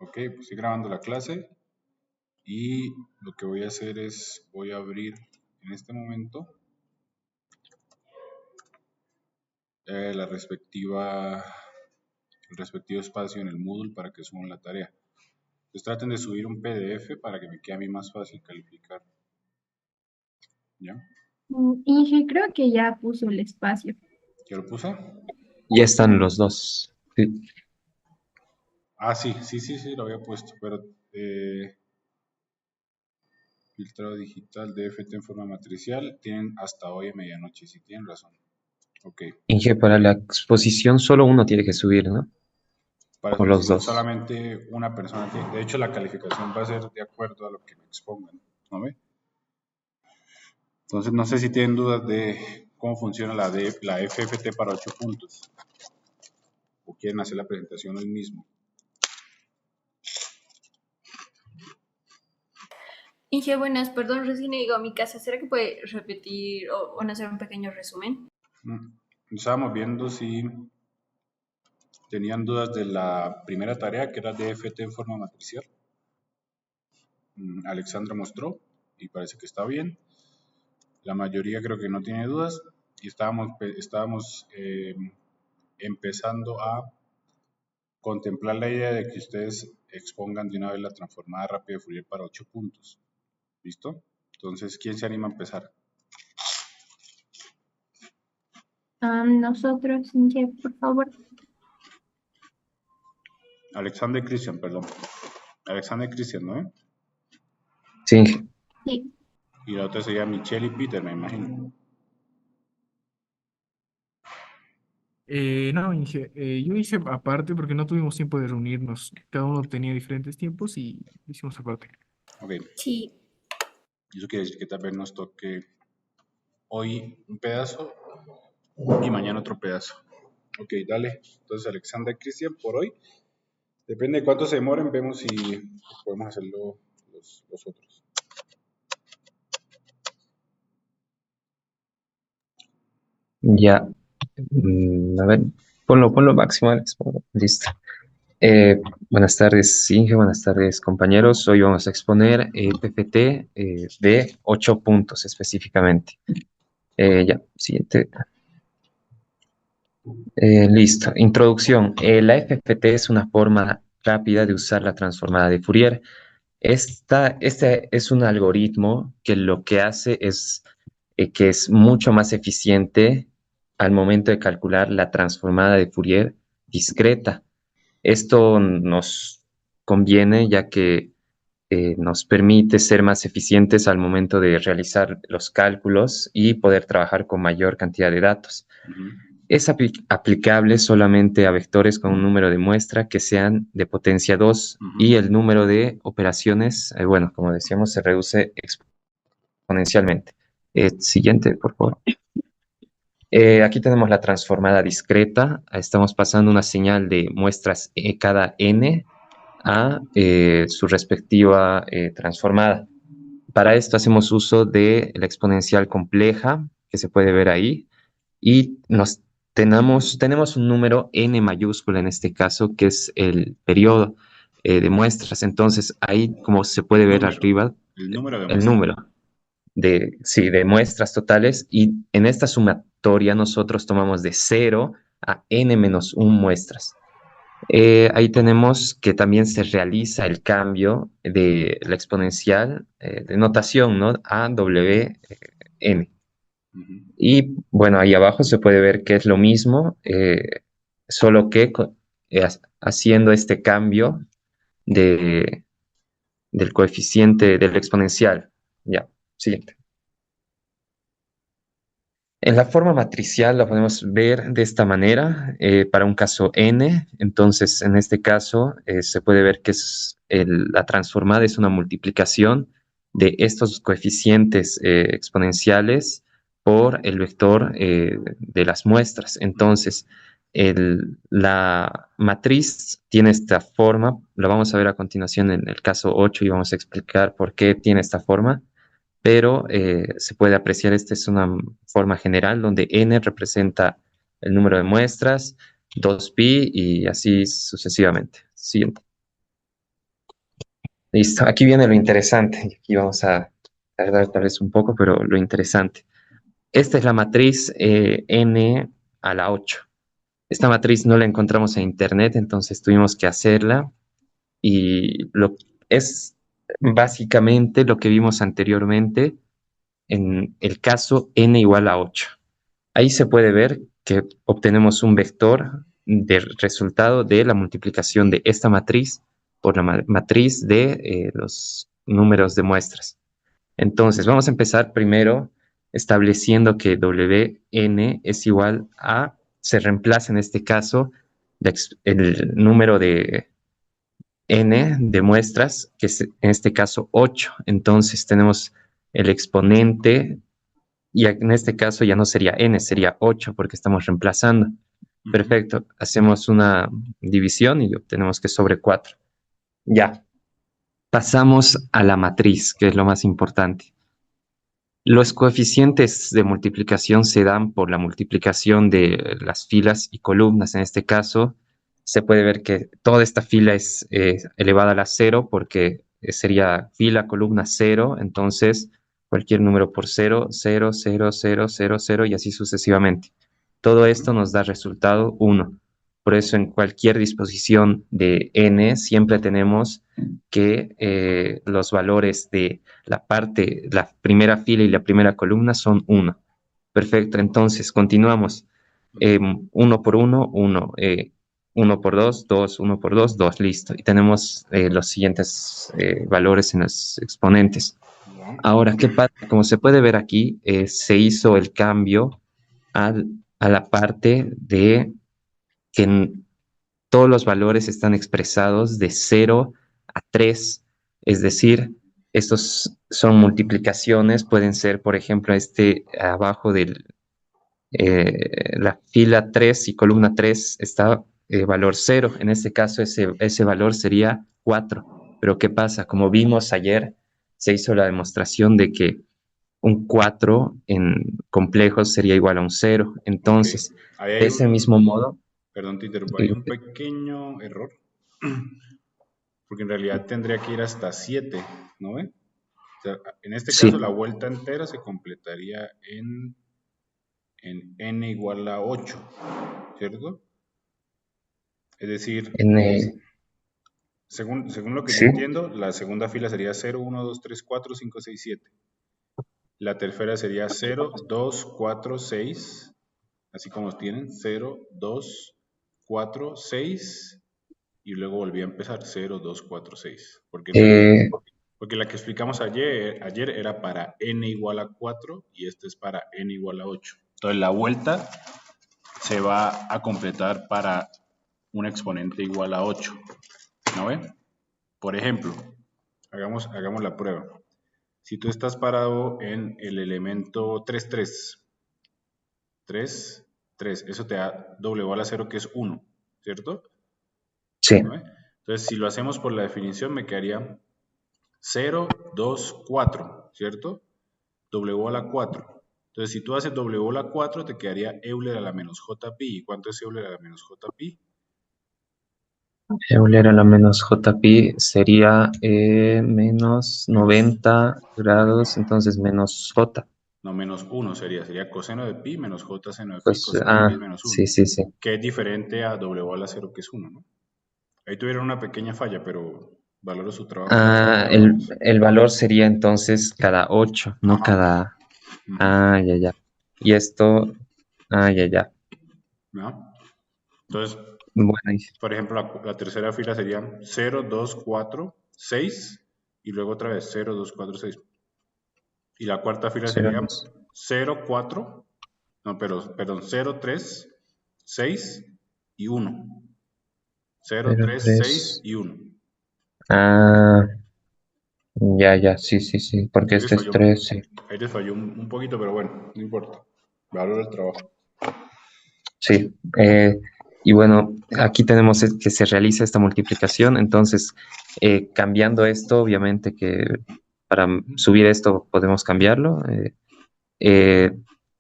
Ok, pues estoy grabando la clase y lo que voy a hacer es, voy a abrir en este momento el respectivo espacio en el Moodle para que suban la tarea. Entonces traten de subir un PDF para que me quede a mí más fácil calificar. ¿Ya? Inge, creo que ya puso el espacio. ¿Ya lo puse? Ya están los dos. Sí. Ah, sí, lo había puesto, pero filtrado digital, DFT en forma matricial, tienen hasta hoy a medianoche, si tienen razón. Ok, Inge, para la exposición solo uno tiene que subir, ¿no? para O los exposición dos. solamente una persona tiene, de hecho la calificación va a ser de acuerdo a lo que me expongan, ¿no ve? Entonces no sé si tienen dudas de cómo funciona la FFT para 8 puntos o quieren hacer la presentación hoy mismo. Inge, buenas, perdón, recién he llegado a mi casa. ¿Será que puede repetir o hacer un pequeño resumen? Estábamos viendo si tenían dudas de la primera tarea, que era DFT en forma matricial. Alexandra mostró y parece que está bien. La mayoría creo que no tiene dudas y estábamos empezando a contemplar la idea de que ustedes expongan de una vez la transformada rápida de Fourier para 8 puntos. ¿Listo? Entonces, ¿quién se anima a empezar? Nosotros, Inge, por favor. Alexander Christian, perdón. Alexander Christian, ¿no? Sí, Inge. Sí. Y la otra sería Michelle y Peter, me imagino. No, Inge, yo hice aparte porque no tuvimos tiempo de reunirnos. Cada uno tenía diferentes tiempos y lo hicimos aparte. Ok. Sí. Eso quiere decir que tal vez nos toque hoy un pedazo y mañana otro pedazo. Ok, dale. Entonces, Alexander Christian, por hoy. Depende de cuánto se demoren, vemos si podemos hacerlo los otros. Ya. A ver, ponlo máximo, Alex. Listo. Buenas tardes, Inge. Buenas tardes, compañeros. Hoy vamos a exponer PPT de 8 puntos específicamente. Ya, siguiente. Listo. Introducción. La FFT es una forma rápida de usar la transformada de Fourier. Este es un algoritmo que lo que hace es que es mucho más eficiente al momento de calcular la transformada de Fourier discreta. Esto nos conviene ya que nos permite ser más eficientes al momento de realizar los cálculos y poder trabajar con mayor cantidad de datos. Es aplicable solamente a vectores con un número de muestra que sean de potencia 2 y el número de operaciones, bueno, como decíamos, se reduce exponencialmente. Siguiente, por favor. Aquí tenemos la transformada discreta. Estamos pasando una señal de muestras cada n a su respectiva transformada. Para esto hacemos uso de la exponencial compleja, que se puede ver ahí, y tenemos un número n mayúscula en este caso, que es el periodo de muestras. Entonces, ahí, como se puede ver arriba, El número de el muestras. número de muestras totales, y en esta sumatoria nosotros tomamos de 0 a n-1 muestras. Ahí tenemos que también se realiza el cambio de la exponencial de notación, ¿no? A W n. Y bueno, ahí abajo se puede ver que es lo mismo, solo que haciendo este cambio de, del coeficiente del exponencial. Ya, siguiente. En la forma matricial la podemos ver de esta manera para un caso n. Entonces, en este caso se puede ver que la transformada es una multiplicación de estos coeficientes exponenciales por el vector de las muestras. Entonces, la matriz tiene esta forma. Lo vamos a ver a continuación en el caso 8 y vamos a explicar por qué tiene esta forma, pero se puede apreciar, esta es una forma general donde n representa el número de muestras, 2pi y así sucesivamente. Siguiente. Listo, aquí viene lo interesante. Y aquí vamos a tardar tal vez un poco, pero lo interesante. Esta es la matriz n a la 8. Esta matriz no la encontramos en internet, entonces tuvimos que hacerla y es básicamente lo que vimos anteriormente en el caso n igual a 8. Ahí se puede ver que obtenemos un vector del resultado de la multiplicación de esta matriz por la matriz de los números de muestras. Entonces, vamos a empezar primero estableciendo que Wn es igual a, se reemplaza en este caso el número de n de muestras, que es en este caso 8. Entonces, tenemos el exponente, y en este caso ya no sería n, sería 8 porque estamos reemplazando. Perfecto, hacemos una división y obtenemos que es sobre 4. Ya, pasamos a la matriz, que es lo más importante. Los coeficientes de multiplicación se dan por la multiplicación de las filas y columnas. En este caso, se puede ver que toda esta fila es elevada a la 0 porque sería fila, columna, 0. Entonces, cualquier número por 0, 0, 0, 0, 0, 0 y así sucesivamente. Todo esto nos da resultado 1. Por eso en cualquier disposición de n siempre tenemos que los valores de la primera fila y la primera columna son 1. Perfecto, entonces continuamos. 1 por 1, 1. 1 por 2, 2. 1 por 2, 2. Listo. Y tenemos los siguientes valores en los exponentes. Ahora, ¿qué pasa? Como se puede ver aquí, se hizo el cambio a la parte de que todos los valores están expresados de 0 a 3, es decir, estos son multiplicaciones, pueden ser, por ejemplo, abajo de la fila 3 y columna 3 está valor 0, en este caso ese valor sería 4, pero ¿qué pasa? Como vimos ayer, se hizo la demostración de que un 4 en complejos sería igual a un 0, entonces, de ese mismo modo... Perdón, te interrumpo. Hay un pequeño error. Porque en realidad tendría que ir hasta 7, ¿no ve? O sea, en este caso, la vuelta entera se completaría en n igual a 8, ¿cierto? Es decir, según lo que yo entiendo, la segunda fila sería 0, 1, 2, 3, 4, 5, 6, 7. La tercera sería 0, 2, 4, 6. Así como tienen, 0, 2, 4, 6, y luego volví a empezar 0, 2, 4, 6. Porque la que explicamos ayer era para n igual a 4 y esta es para n igual a 8. Entonces la vuelta se va a completar para un exponente igual a 8. ¿No ven? Por ejemplo, hagamos la prueba. Si tú estás parado en el elemento 3, 3, 3, 3, eso te da w igual a 0, que es 1, ¿cierto? Sí. ¿No? Entonces, si lo hacemos por la definición, me quedaría 0, 2, 4, ¿cierto? W igual a 4. Entonces, si tú haces W igual a 4, te quedaría Euler a la menos JPi. ¿Y cuánto es Euler a la menos JPi? Euler a la menos JPi sería menos 90 grados, entonces menos J. No, menos 1 sería coseno de pi menos J seno de pi, Pues, coseno de pi es menos 1. sí, sí, sí. Que es diferente a W igual a 0, que es 1, ¿no? Ahí tuvieron una pequeña falla, pero valoro su trabajo. El valor sería entonces cada 8, no cada... ya, ya. Y esto... ya, ya. ¿No? Entonces, bueno, por ejemplo, la tercera fila sería 0, 2, 4, 6, y luego otra vez 0, 2, 4, 6. Y la cuarta fila sería 0, 4, no, perdón, 0, 3, 6 y 1. 0, 3, 6 y 1. Ya, ya, sí, sí, sí, porque este es 3, sí. Ahí les falló un poquito, pero bueno, no importa. Valoro el trabajo. Sí, y bueno, aquí tenemos que se realiza esta multiplicación, entonces cambiando esto, obviamente que para subir esto podemos cambiarlo.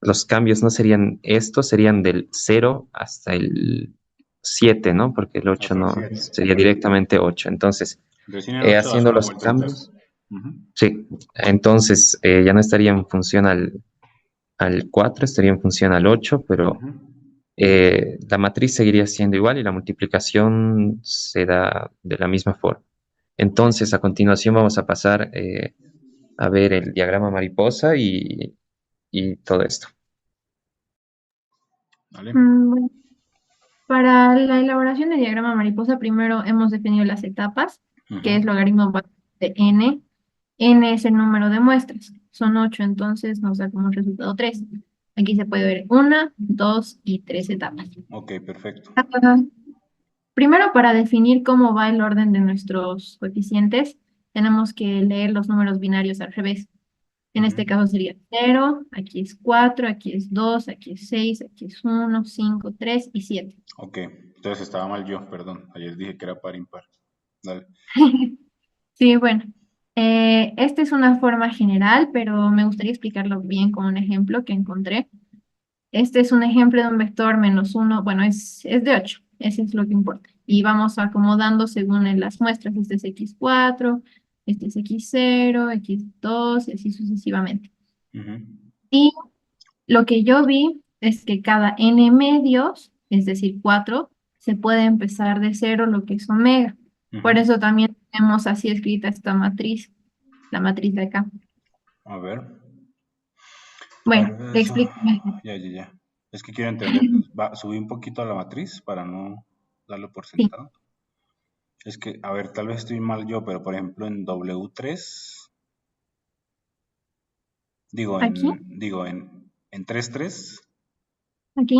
Los cambios no serían estos, serían del 0 hasta el 7, ¿no? Porque el 8 no sería directamente 8. Entonces, Recién en 8 das Haciendo una los vuelta entera. cambios. Ujú, Sí, entonces ya no estaría en función al 4, estaría en función al 8, pero ujú. la matriz seguiría siendo igual y la multiplicación se da de la misma forma. Entonces, a continuación vamos a pasar a ver el diagrama mariposa y todo esto. Dale. Bueno, para la elaboración del diagrama mariposa, primero hemos definido las etapas, que es Ujú, logaritmo básico de n. N es el número de muestras, son 8, entonces nos da como resultado 3. Aquí se puede ver 1, 2 y 3 etapas. Ok, perfecto. Ah, Primero, para definir cómo va el orden de nuestros coeficientes, tenemos que leer los números binarios al revés. En Ujú. este caso sería 0, aquí es 4, aquí es 2, aquí es 6, aquí es 1, 5, 3 y 7. Ok, entonces estaba mal yo, perdón. Ayer dije que era par impar. Dale. Sí, bueno, esta es una forma general, pero me gustaría explicarlo bien con un ejemplo que encontré. Este es un ejemplo de un vector -1, bueno, es de 8, eso es lo que importa. Y vamos acomodando según en las muestras. Este es x4, este es x0, x2 y así sucesivamente. Ujú, Y lo que yo vi es que cada n medios, es decir, 4, se puede empezar de 0, lo que es omega. Por ujú. eso también tenemos así escrita esta matriz, la matriz de acá. A ver. A Bueno, ver, te eso. explico mejor. Ya. Es que quiero entender. Subí un poquito a la matriz para no darlo por Sí, sentado. Es que, a ver, tal vez estoy mal yo, pero por ejemplo en W3, aquí, en 3.3, aquí,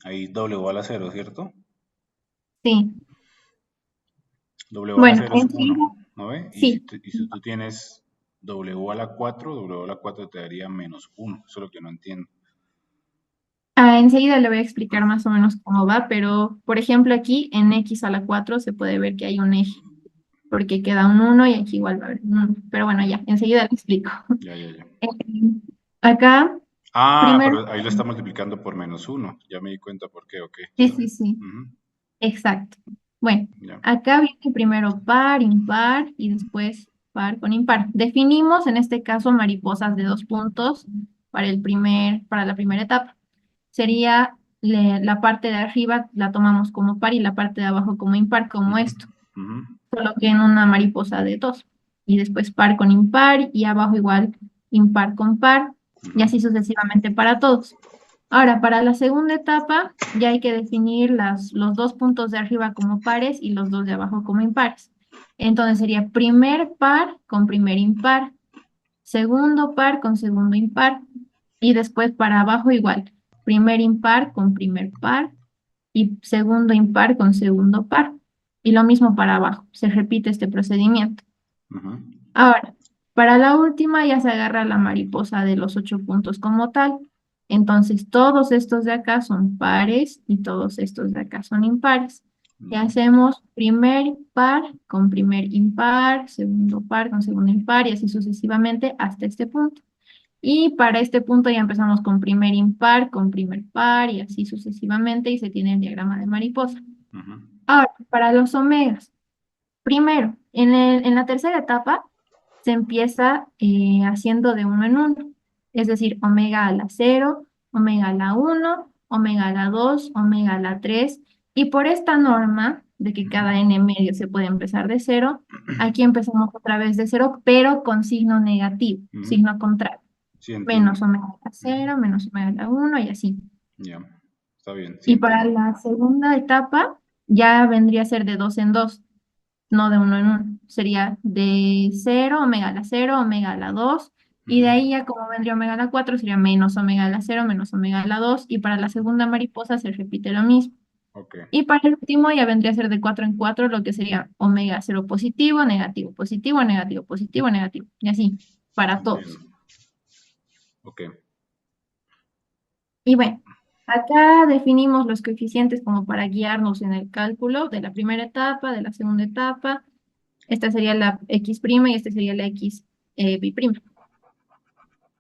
ahí W a la 0, ¿cierto? sí. W a la Bueno, 0 es enseguida, 1, ¿no ve? sí. Y si tú tienes W a la 4, W a la 4 te daría -1. Eso es lo que no entiendo. Enseguida le voy a explicar más o menos cómo va, pero por ejemplo aquí en x a la 4 se puede ver que hay un eje, porque queda un 1 y aquí igual va a haber un 1. Pero bueno, ya, enseguida le explico. Ya. Eh, Acá, Ah, primero, pero ahí lo está multiplicando por -1. Ya me di cuenta por qué, ok. sí, Ujú, exacto. Bueno, ya. acá viene primero par, impar y después par con impar. Definimos en este caso mariposas de 2 puntos para la primera etapa. Sería la parte de arriba la tomamos como par y la parte de abajo como impar, como Ujú, esto, ujú, solo que en una mariposa de 2. Y después par con impar y abajo igual impar con par y ujú, así sucesivamente para todos. Ahora, para la segunda etapa ya hay que definir los 2 puntos de arriba como pares y los dos de abajo como impares. Entonces sería primer par con primer impar, segundo par con segundo impar y después para abajo igual, primer impar con primer par y segundo impar con segundo par. Y lo mismo para abajo, se repite este procedimiento. ujú. Ahora, para la última ya se agarra la mariposa de los 8 puntos como tal. Entonces, todos estos de acá son pares y todos estos de acá son impares. Y Ya. hacemos primer par con primer impar, segundo par con segundo impar y así sucesivamente hasta este punto. Y para este punto ya empezamos con primer impar, con primer par y así sucesivamente y se tiene el diagrama de mariposa. Ujú, Ahora, para los omegas. Primero, en la tercera etapa se empieza haciendo de uno en uno, es decir, omega a la 0, omega a la 1, omega a la 2, omega a la 3, y por esta norma de que ujú. cada n medio se puede empezar de 0, aquí empezamos otra vez de 0, pero con signo negativo, Ujú. signo contrario, Sí, entiendo. menos omega a la Ujú. 0, menos omega a la 1 y así. Ya, está bien, sí Y para entiendo. la segunda etapa ya vendría a ser de 2 en 2, no de uno en uno. Sería de 0, omega a la 0, omega a la 2. Y Ujú. de ahí ya como vendría omega a la 4 sería menos omega a la 0, menos omega a la 2. Y para la segunda mariposa se repite lo mismo. Ok, Y para el último ya vendría a ser de 4 en 4, lo que sería omega 0 positivo, negativo, positivo, negativo, positivo, negativo. Y así, para entiendo. todos. Ok. Y bueno, acá definimos los coeficientes como para guiarnos en el cálculo de la primera etapa, de la segunda etapa. Esta sería la X' y esta sería la X B'.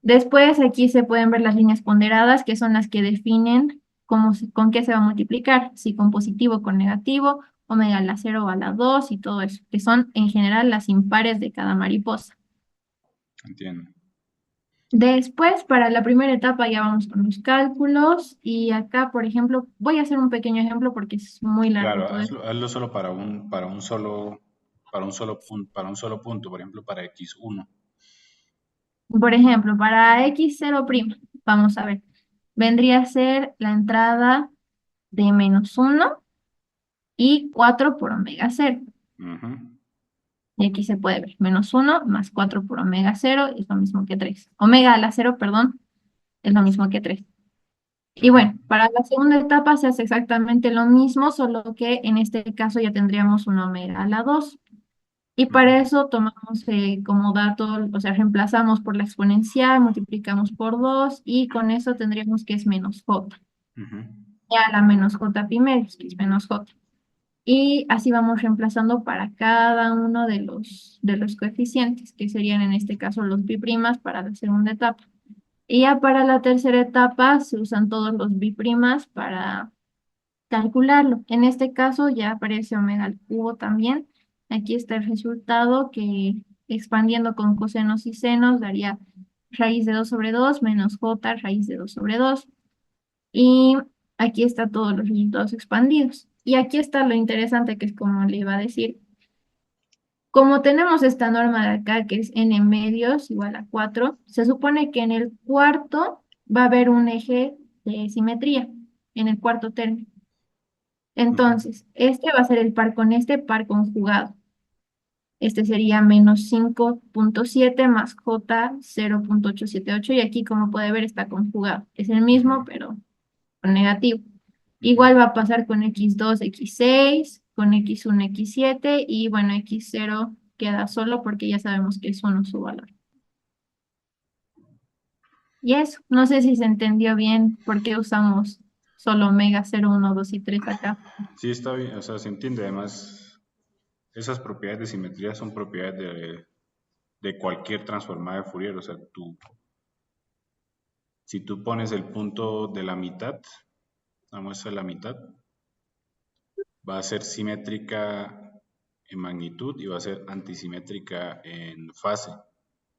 Después aquí se pueden ver las líneas ponderadas, que son las que definen con qué se va a multiplicar, si con positivo o con negativo, omega a la 0 o a la 2 y todo eso, que son en general las impares de cada mariposa. Entiendo. Después, para la primera etapa ya vamos con los cálculos y acá, por ejemplo, voy a hacer un pequeño ejemplo porque es muy largo Claro, todo esto. hazlo solo para un solo punto, por ejemplo, para x1. Por ejemplo, para x0', vamos a ver, vendría a ser la entrada de -1 y 4 por omega 0. Ujú, Y aquí se puede ver, -1 más 4 por omega 0 es lo mismo que 3. Omega a la 0, perdón, es lo mismo que 3. Y ujú, bueno, para la segunda etapa se hace exactamente lo mismo, solo que en este caso ya tendríamos una omega a la 2. Y para ujú, eso tomamos como dato, o sea, reemplazamos por la exponencial, multiplicamos por 2 y con eso tendríamos que es menos j. ujú. Ya la menos j primeros, que es menos j. Y así vamos reemplazando para cada uno de los coeficientes, que serían en este caso los biprimas para la segunda etapa. Y ya para la tercera etapa se usan todos los biprimas para calcularlo. En este caso ya aparece omega al cubo también. Aquí está el resultado que expandiendo con cosenos y senos daría raíz de 2 sobre 2 menos j raíz de 2 sobre 2. Y aquí está todos los resultados expandidos. Y aquí está lo interesante que es como le iba a decir. Como tenemos esta norma de acá que es n medios igual a 4, se supone que en el cuarto va a haber un eje de simetría, en el cuarto término. Ujú. Entonces, este va a ser el par con este par conjugado. Este sería -5.7 más J 0.878 y aquí como puede ver está conjugado. Es el mismo, Ujú, pero con negativo. ujú. Igual va a pasar con x2, x6, con x1, x7 y bueno, x0 queda solo porque ya sabemos que es 1 su valor. Y eso, no sé si se entendió bien por qué usamos solo omega 0, 1, 2 y 3 acá. Sí, está bien, o sea, se entiende. Además, esas propiedades de simetría son propiedades de cualquier transformada de Fourier. O sea, si tú pones el punto de la mitad, la muestra de la mitad, va a ser simétrica en magnitud y va a ser antisimétrica en fase,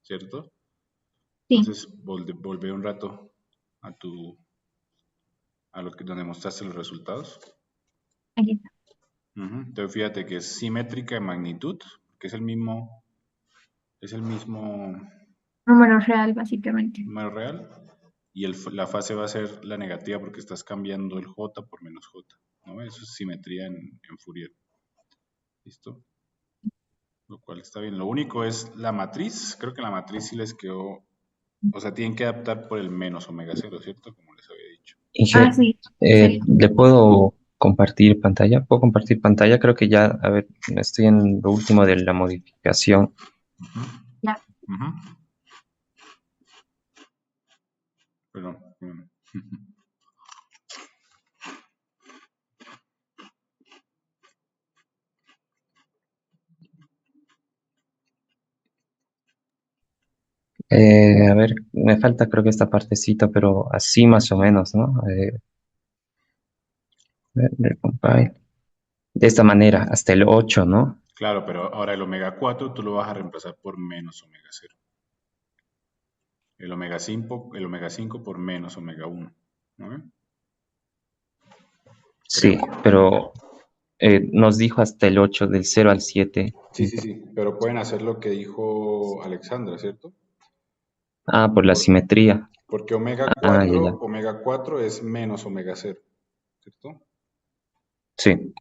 ¿cierto? Sí, Entonces, volvé un rato a a lo que donde mostraste los resultados. aquí está. Ujú. Entonces, fíjate que es simétrica en magnitud, que es el mismo Número real, básicamente. número real, y la fase va a ser la negativa porque estás cambiando el j por menos j, ¿no? Eso es simetría en Fourier. ¿Listo? Lo cual está bien. Lo único es la matriz. Creo que la matriz sí les quedó, o sea, tienen que adaptar por el menos omega cero, ¿cierto? Como les había dicho. Ah, Inge, sí, sería. ¿le puedo compartir pantalla? ¿Puedo compartir pantalla? Creo que ya, a ver, estoy en lo último de la modificación. Ujú, Ya. ujú. Perdón. A ver, me falta creo que esta partecita, pero así más o menos, ¿no? Recompile. De esta manera, hasta el 8, ¿no? Claro, pero ahora el omega 4 tú lo vas a reemplazar por menos omega cero. El omega 5 por menos omega 1. ¿No? Sí, Creo. pero nos dijo hasta el 8 del 0 al 7. Sí, sí, sí. Pero pueden hacer lo que dijo Alexandra, ¿cierto? Ah, por la Por- simetría. porque Ah, ya, ya. omega 4 es menos omega cero, ¿cierto? Sí.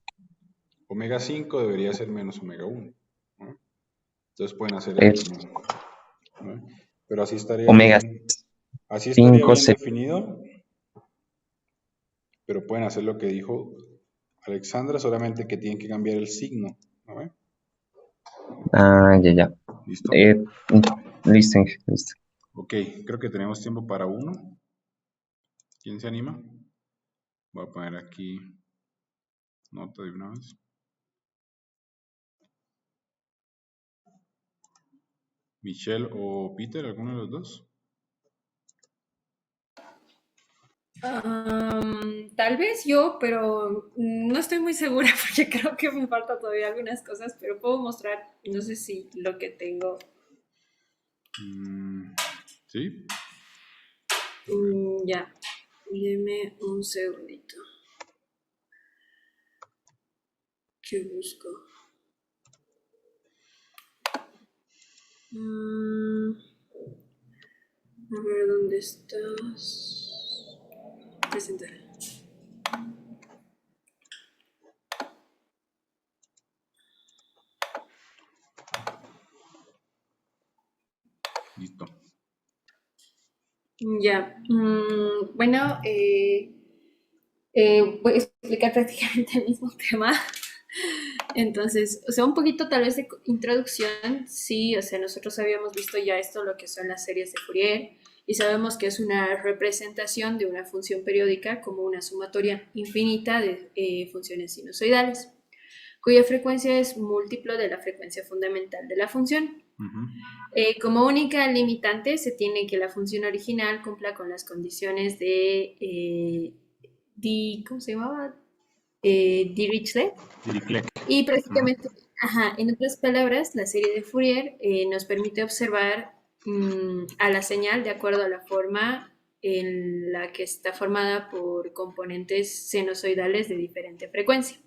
Omega 5 debería ser menos omega 1, ¿no? Entonces pueden hacer eso Es también, ¿no? Pero omega así estaría 5, bien definido, pero pueden hacer lo que dijo Alexandra, solamente que tienen que cambiar el signo, ¿no? Ah, ya, ya. ¿Listo? Eh, listo, listo. Ok, creo que tenemos tiempo para uno. ¿Quién se anima? Voy a poner aquí nota de una vez. Michelle o Peter, alguno de los dos. Tal vez yo, pero no estoy muy segura porque creo que me falta todavía algunas cosas, pero puedo mostrar, no sé si lo que tengo. ¿Sí? Ya, deme un segundito. ¿Qué busco? A ver, ¿dónde estás? Presentar. Listo. Ya, bueno, voy a explicar prácticamente el mismo tema. Entonces, o sea, un poquito tal vez de introducción, sí, o sea, nosotros habíamos visto ya esto, lo que son las series de Fourier, y sabemos que es una representación de una función periódica como una sumatoria infinita de funciones sinusoidales, cuya frecuencia es múltiplo de la frecuencia fundamental de la función. Como única limitante se tiene que la función original cumpla con las condiciones de ¿cómo se llamaba? Dirichlet. Y prácticamente, en otras palabras, la serie de Fourier nos permite observar a la señal de acuerdo a la forma en la que está formada por componentes sinusoidales de diferente frecuencia.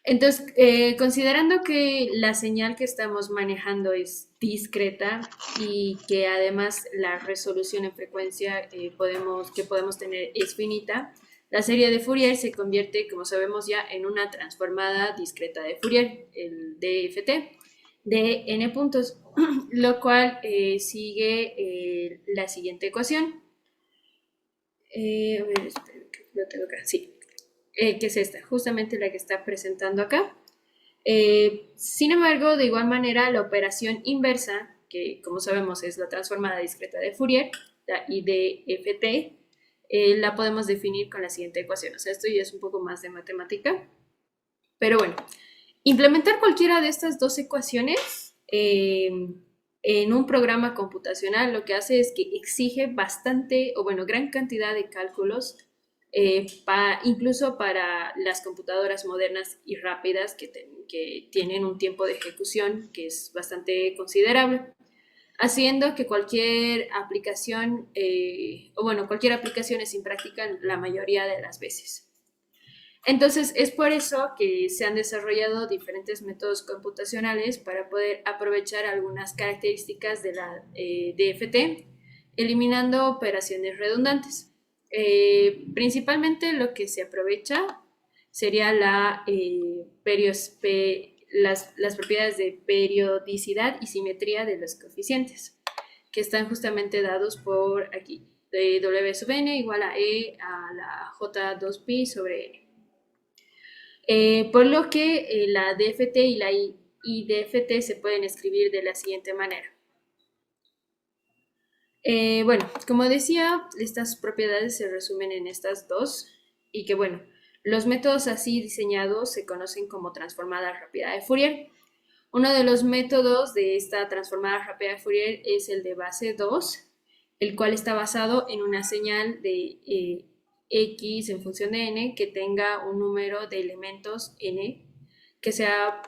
Entonces, considerando que la señal que estamos manejando es discreta y que además la resolución en frecuencia que podemos tener es finita, la serie de Fourier se convierte, como sabemos ya, en una transformada discreta de Fourier, el DFT, de n puntos, lo cual sigue la siguiente ecuación. A ver, espera, lo tengo acá, sí. Que es esta, justamente la que está presentando acá. Sin embargo, de igual manera, la operación inversa, que como sabemos es la transformada discreta de Fourier, la IDFT, la podemos definir con la siguiente ecuación. O sea, esto ya es un poco más de matemática. Pero bueno, implementar cualquiera de estas dos ecuaciones en un programa computacional lo que hace es que exige bastante, o bueno, gran cantidad de cálculos, incluso para las computadoras modernas y rápidas que tienen un tiempo de ejecución que es bastante considerable, haciendo que cualquier aplicación, cualquier aplicación es impráctica la mayoría de las veces. Entonces, es por eso que se han desarrollado diferentes métodos computacionales para poder aprovechar algunas características de la DFT, eliminando operaciones redundantes. Principalmente lo que se aprovecha sería las propiedades de periodicidad y simetría de los coeficientes, que están justamente dados por aquí. W sub n igual a E a la J2pi sobre N. Por lo que la DFT y la IDFT se pueden escribir de la siguiente manera. Bueno, como decía, estas propiedades se resumen en estas dos y que bueno, los métodos así diseñados se conocen como transformada rápida de Fourier. Uno de los métodos de esta transformada rápida de Fourier es el de base 2, el cual está basado en una señal de x en función de n que tenga un número de elementos n que sea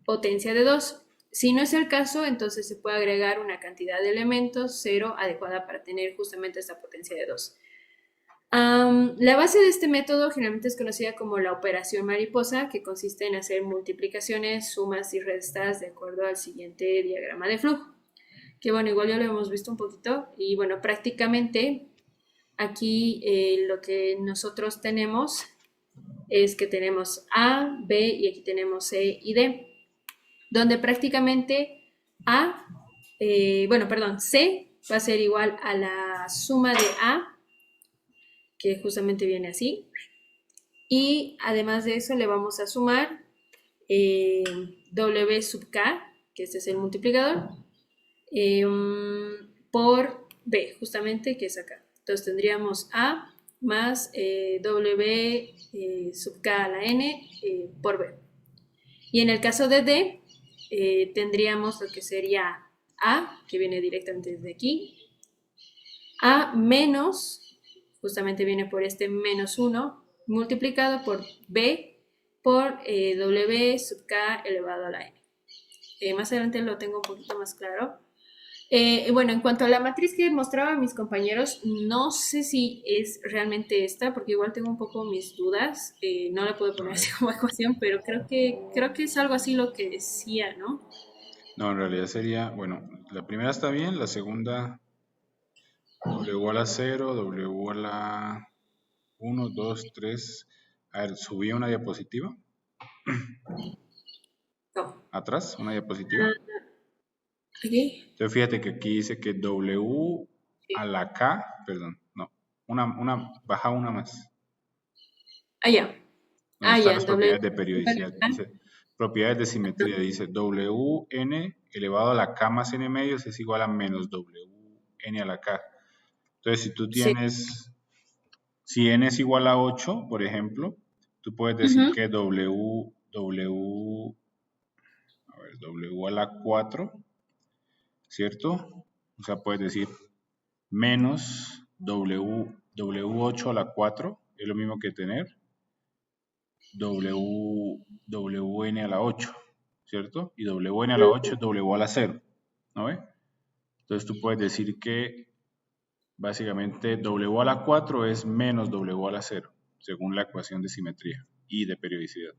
potencia de 2. Si no es el caso, entonces se puede agregar una cantidad de elementos 0 adecuada para tener justamente esta potencia de 2. La base de este método generalmente es conocida como la operación mariposa, que consiste en hacer multiplicaciones, sumas y restas de acuerdo al siguiente diagrama de flujo. Que bueno, igual ya lo hemos visto un poquito y bueno, prácticamente aquí lo que nosotros tenemos es que tenemos A, B y aquí tenemos C y D, donde prácticamente C va a ser igual a la suma de A, que justamente viene así, y además de eso le vamos a sumar W sub K, que este es el multiplicador, por B, justamente, que es acá. Entonces tendríamos A más W sub K a la N por B. Y en el caso de D, tendríamos lo que sería A, que viene directamente desde aquí, A menos justamente viene por este menos 1 multiplicado por B por W sub K elevado a la N. Más adelante lo tengo un poquito más claro. Bueno, en cuanto a la matriz que mostraba mis compañeros, no sé si es realmente esta, porque igual tengo un poco mis dudas. No la puedo poner así como ecuación, pero creo que es algo así lo que decía, ¿no? No, en realidad sería, bueno, la primera está bien, la segunda, W a la 0, W a la 1, 2, 3. A ver, subí una diapositiva. No. Atrás, una diapositiva. Aquí. Entonces fíjate que aquí dice que W a la K, perdón, no, baja una más. Ah, ya. Donde Ah, están ya, las W. propiedades de periodicidad. Dice, propiedades de simetría. Dice Wn elevado a la K más n medios es igual a menos Wn a la K. Entonces, si tú Sí. tienes, si n es igual a 8, por ejemplo, tú puedes decir que W a la 4, ¿cierto? O sea, puedes decir menos W8 a la 4, es lo mismo que tener Wn a la 8, ¿cierto? Y Wn a la 8 es W a la 0, ¿no ve? Entonces tú puedes decir que básicamente W a la 4 es menos W a la 0, según la ecuación de simetría y de periodicidad.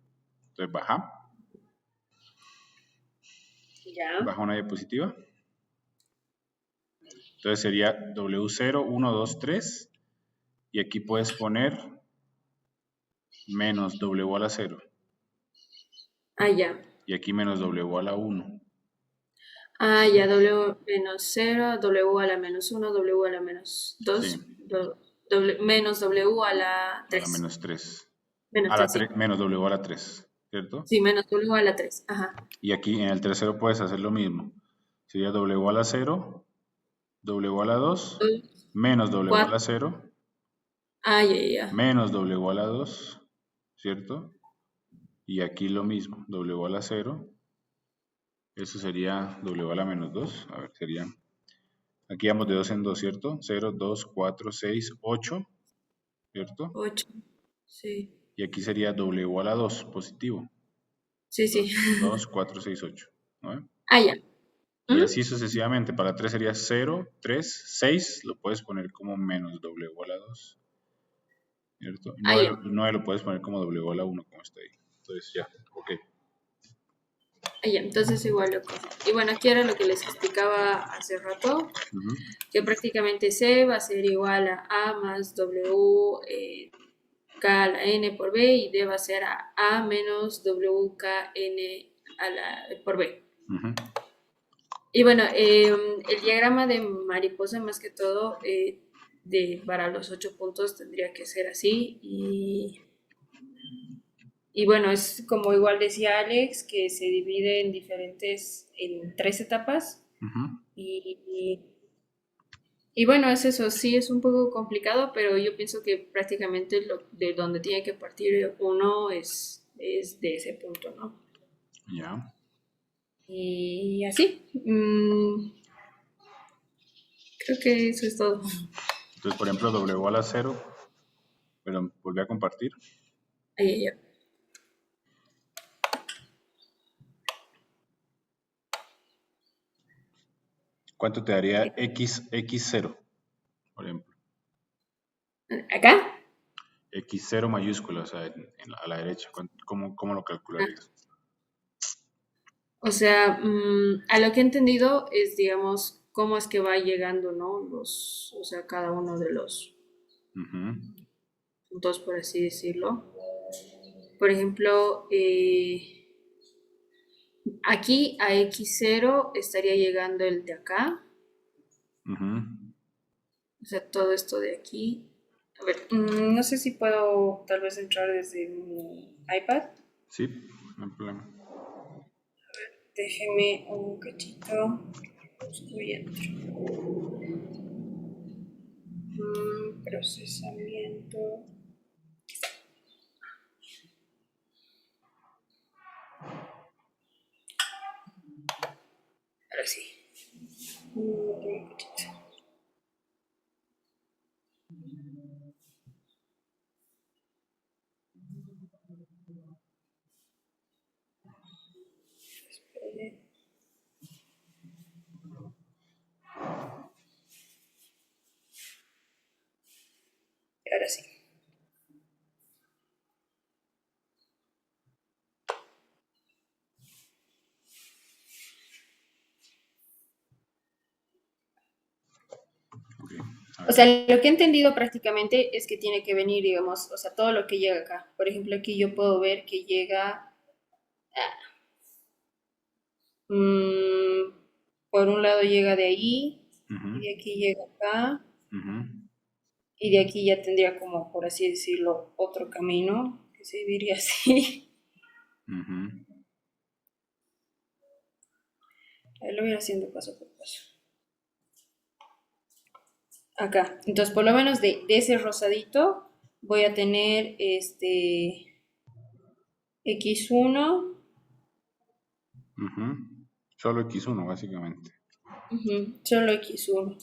Entonces Ya. baja una diapositiva. Entonces sería W0, 1, 2, 3. Y aquí puedes poner menos W a la 0. Ah, ya. Y aquí menos W a la 1. Ah, ya, W menos 0, W a la menos 1, W a la menos 2, Sí, menos W a la a la 3. menos 3. Menos A la 3, sí. menos W a la 3, ¿cierto? Sí, menos W a la 3. Ajá. Y aquí en el tercero puedes hacer lo mismo. Sería W a la 0, W a la 2, 2, menos W a 4. la 0, Ah, ya, ya. menos W a la 2, ¿cierto? Y aquí lo mismo, W a la 0, eso sería W a la menos 2, a ver, sería, aquí vamos de 2 en 2, ¿cierto? 0, 2, 4, 6, 8, ¿cierto? 8. Sí. Y aquí sería W a la 2, positivo, Sí, sí. 2, 4, 6, 8, ¿no? Ah, ya. Y así sucesivamente, para 3 sería 0, 3, 6, lo puedes poner como menos W a la 2, ¿cierto? Ah, ya. 9 lo puedes poner como W a la 1, como está ahí. Entonces ya, ok. Ah, ya. Entonces igual lo cogí. Y bueno, aquí era lo que les explicaba hace rato, Ujú. que prácticamente C va a ser igual a más W K a la N por B y D va a ser a menos W K N a la, por B. Ujú. Y bueno, el diagrama de mariposa más que todo para los 8 puntos tendría que ser así y bueno, es como igual decía Alex, que se divide en 3 etapas Ujú. y bueno, es eso, sí es un poco complicado, pero yo pienso que prácticamente de donde tiene que partir uno es de ese punto, ¿no? Ya. Y así, creo que eso es todo. Entonces, por ejemplo, W a la 0, pero volví a compartir. Ahí, ya. ¿Cuánto te daría X0, por ejemplo? ¿Acá? X0 mayúscula, o sea, a la derecha. ¿Cómo lo calcularías? O sea, a lo que he entendido es, digamos, cómo es que va llegando, ¿no? O sea, cada uno de los Ujú. puntos, por así decirlo. Por ejemplo, aquí a X0 estaría llegando el de acá. Ujú. O sea, todo esto de aquí. A ver, no sé si puedo tal vez entrar desde mi iPad. Sí, no hay problema. Déjeme un cachito. Estoy entro. Procesamiento. Ahora sí. Un cachito. O sea, lo que he entendido prácticamente es que tiene que venir, digamos, o sea, todo lo que llega acá. Por ejemplo, aquí yo puedo ver que llega, mm, por un lado llega de ahí, y de aquí llega acá, y de aquí ya tendría como, por así decirlo, otro camino, que se diría así. Lo voy a ir haciendo paso por paso. Acá. Entonces, por lo menos de ese rosadito voy a tener X1. Solo X1, básicamente. Solo X1.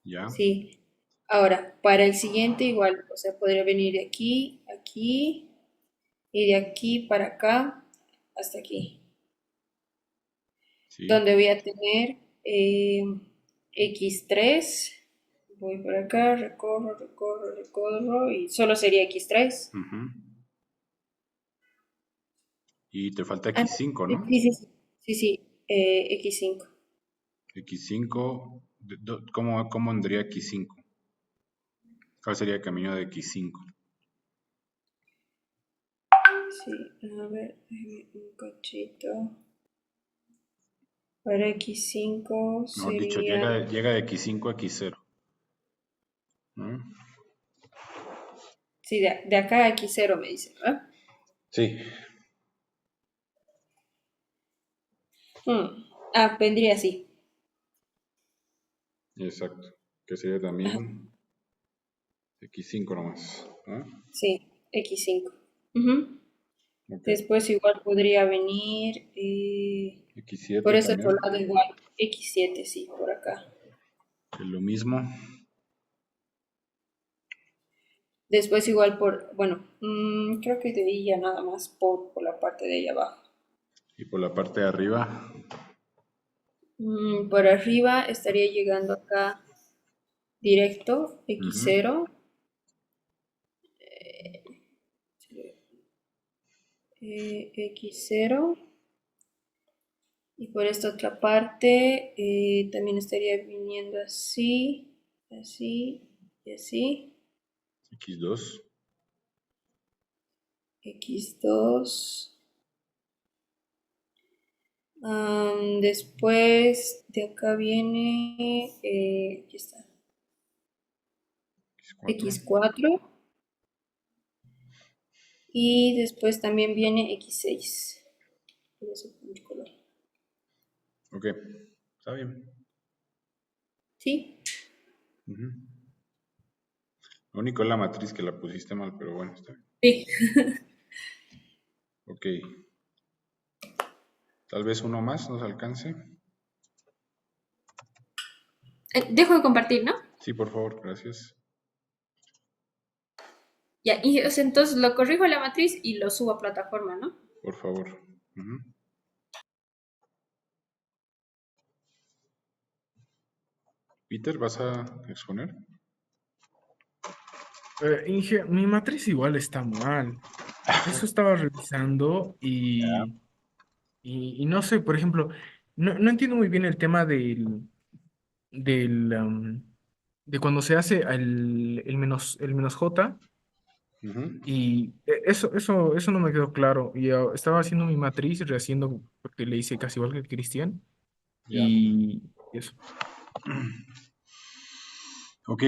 ¿Ya? Sí. Ahora, para el siguiente igual, o sea, podría venir de aquí, aquí, y de aquí para acá, hasta aquí. Sí. Donde voy a tener X3. Voy por acá, recorro, y solo sería X3. Y te falta Ah, X5, ¿no? sí, X5. X5, ¿cómo vendría X5? ¿Cuál sería el camino de X5? Sí, a ver, un cachito. Para X5 Mejor dicho, sería... llega de X5 a X0. ¿No? Sí, de acá a X0 me dice, ¿verdad? Sí. Vendría así. Exacto. Que sería también X5 nomás. ¿No? Sí, X5. Ok. Después igual podría venir, por X7 ese también. otro lado igual, X7, sí, por acá. Es lo mismo. Después igual bueno, creo que de ahí ya nada más por la parte de ahí abajo. Y por la parte de arriba. Por arriba estaría llegando acá directo, X0. X0. Y por esta otra parte también estaría viniendo así, así y así. X2. X2. Después de acá viene, aquí está, X4. Y después también viene X6. Voy a hacer mucho color. Ok. Está bien. ¿Sí? Lo único es la matriz que la pusiste mal, pero bueno, está bien. Sí. Ok. Tal vez uno más nos alcance. Dejo de compartir, ¿no? Sí, por favor, gracias. Ya, y o sea, entonces lo corrijo a la matriz y lo subo a plataforma, ¿no? Por favor. Peter, ¿vas a exponer? Inge, mi matriz igual está mal. Eso estaba revisando y no sé, por ejemplo, no entiendo muy bien el tema de cuando se hace el menos J y eso no me quedó claro. Y estaba haciendo mi matriz, rehaciendo, porque le hice casi igual que Cristian Ya. y eso. Ok.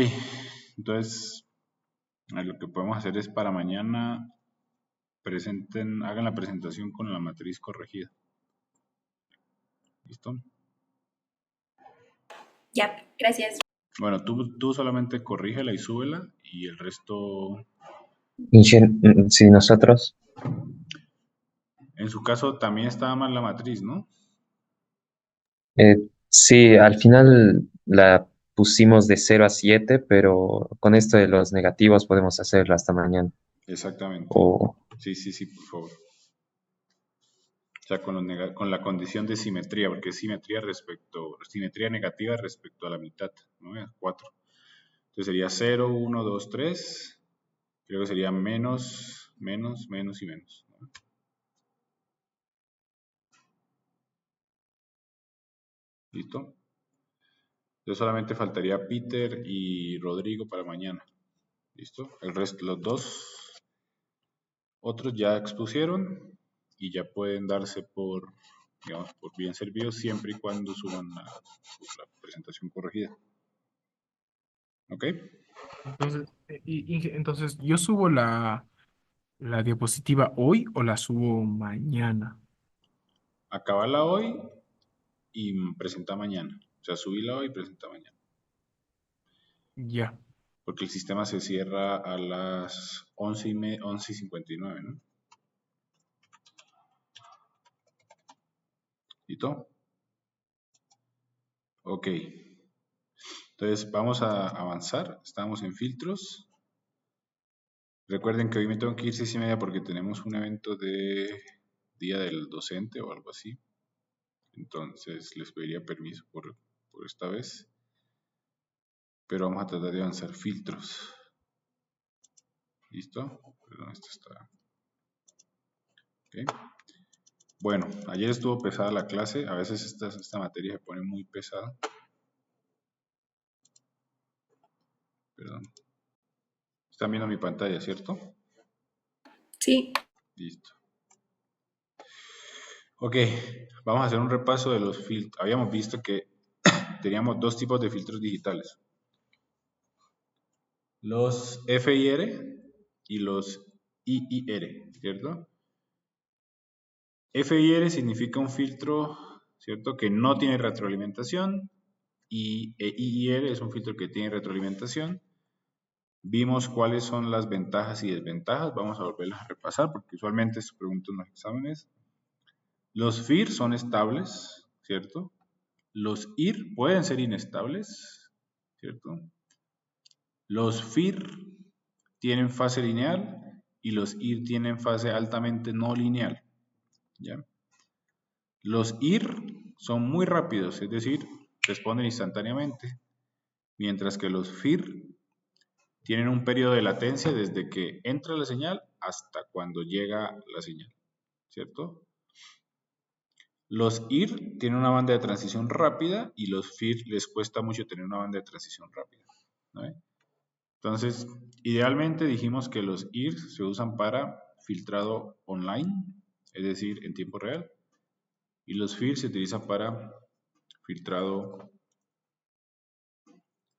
Entonces, lo que podemos hacer es para mañana hagan la presentación con la matriz corregida. ¿Listo? Ya, gracias. Bueno, tú solamente corrígela y súbela y el resto, Si nosotros, en su caso también estaba mal la matriz, ¿no? sí, al final la pusimos de 0 a 7, pero con esto de los negativos podemos hacerla hasta mañana. Exactamente. O, Sí, por favor. O sea, con la condición de simetría, porque es simetría negativa respecto a la mitad, ¿no? 4. Entonces sería 0, 1, 2, 3. Creo que sería menos y menos, ¿no? ¿Listo? Entonces solamente faltaría Peter y Rodrigo para mañana. ¿Listo? El resto, los dos otros ya expusieron y ya pueden darse por, digamos, por bien servidos siempre y cuando suban la presentación corregida. ¿Ok? Entonces, ¿yo subo la diapositiva hoy o la subo mañana? Acabala hoy y presenta mañana. O sea, subíla hoy y presenta mañana. Ya. Porque el sistema se cierra a las 11:59, ¿no? ¿Listo? Ok. Entonces vamos a avanzar. Estamos en filtros. Recuerden que hoy me tengo que ir 6:30 porque tenemos un evento de Día del Docente o algo así. Entonces les pediría permiso por esta vez. Pero vamos a tratar de avanzar filtros. ¿Listo? Perdón, esto está... Ok. Bueno, ayer estuvo pesada la clase. A veces esta materia se pone muy pesada. Perdón. Están viendo mi pantalla, ¿cierto? Sí. Listo. Ok, vamos a hacer un repaso de los filtros. Habíamos visto que teníamos dos tipos de filtros digitales. Los FIR y los IIR, ¿cierto? FIR significa un filtro, ¿cierto?, que no tiene retroalimentación, y IIR es un filtro que tiene retroalimentación. Vimos cuáles son las ventajas y desventajas. Vamos a volverlas a repasar porque usualmente se preguntan en los exámenes. Los FIR son estables, ¿cierto? Los IR pueden ser inestables, ¿cierto? Los FIR tienen fase lineal y los IR tienen fase altamente no lineal, ¿ya? Los IR son muy rápidos, es decir, responden instantáneamente, mientras que los FIR tienen un periodo de latencia desde que entra la señal hasta cuando llega la señal, ¿cierto? Los IR tienen una banda de transición rápida y los FIR les cuesta mucho tener una banda de transición rápida, ¿no? Entonces, idealmente dijimos que los IR se usan para filtrado online, es decir, en tiempo real, y los FIR se utilizan para filtrado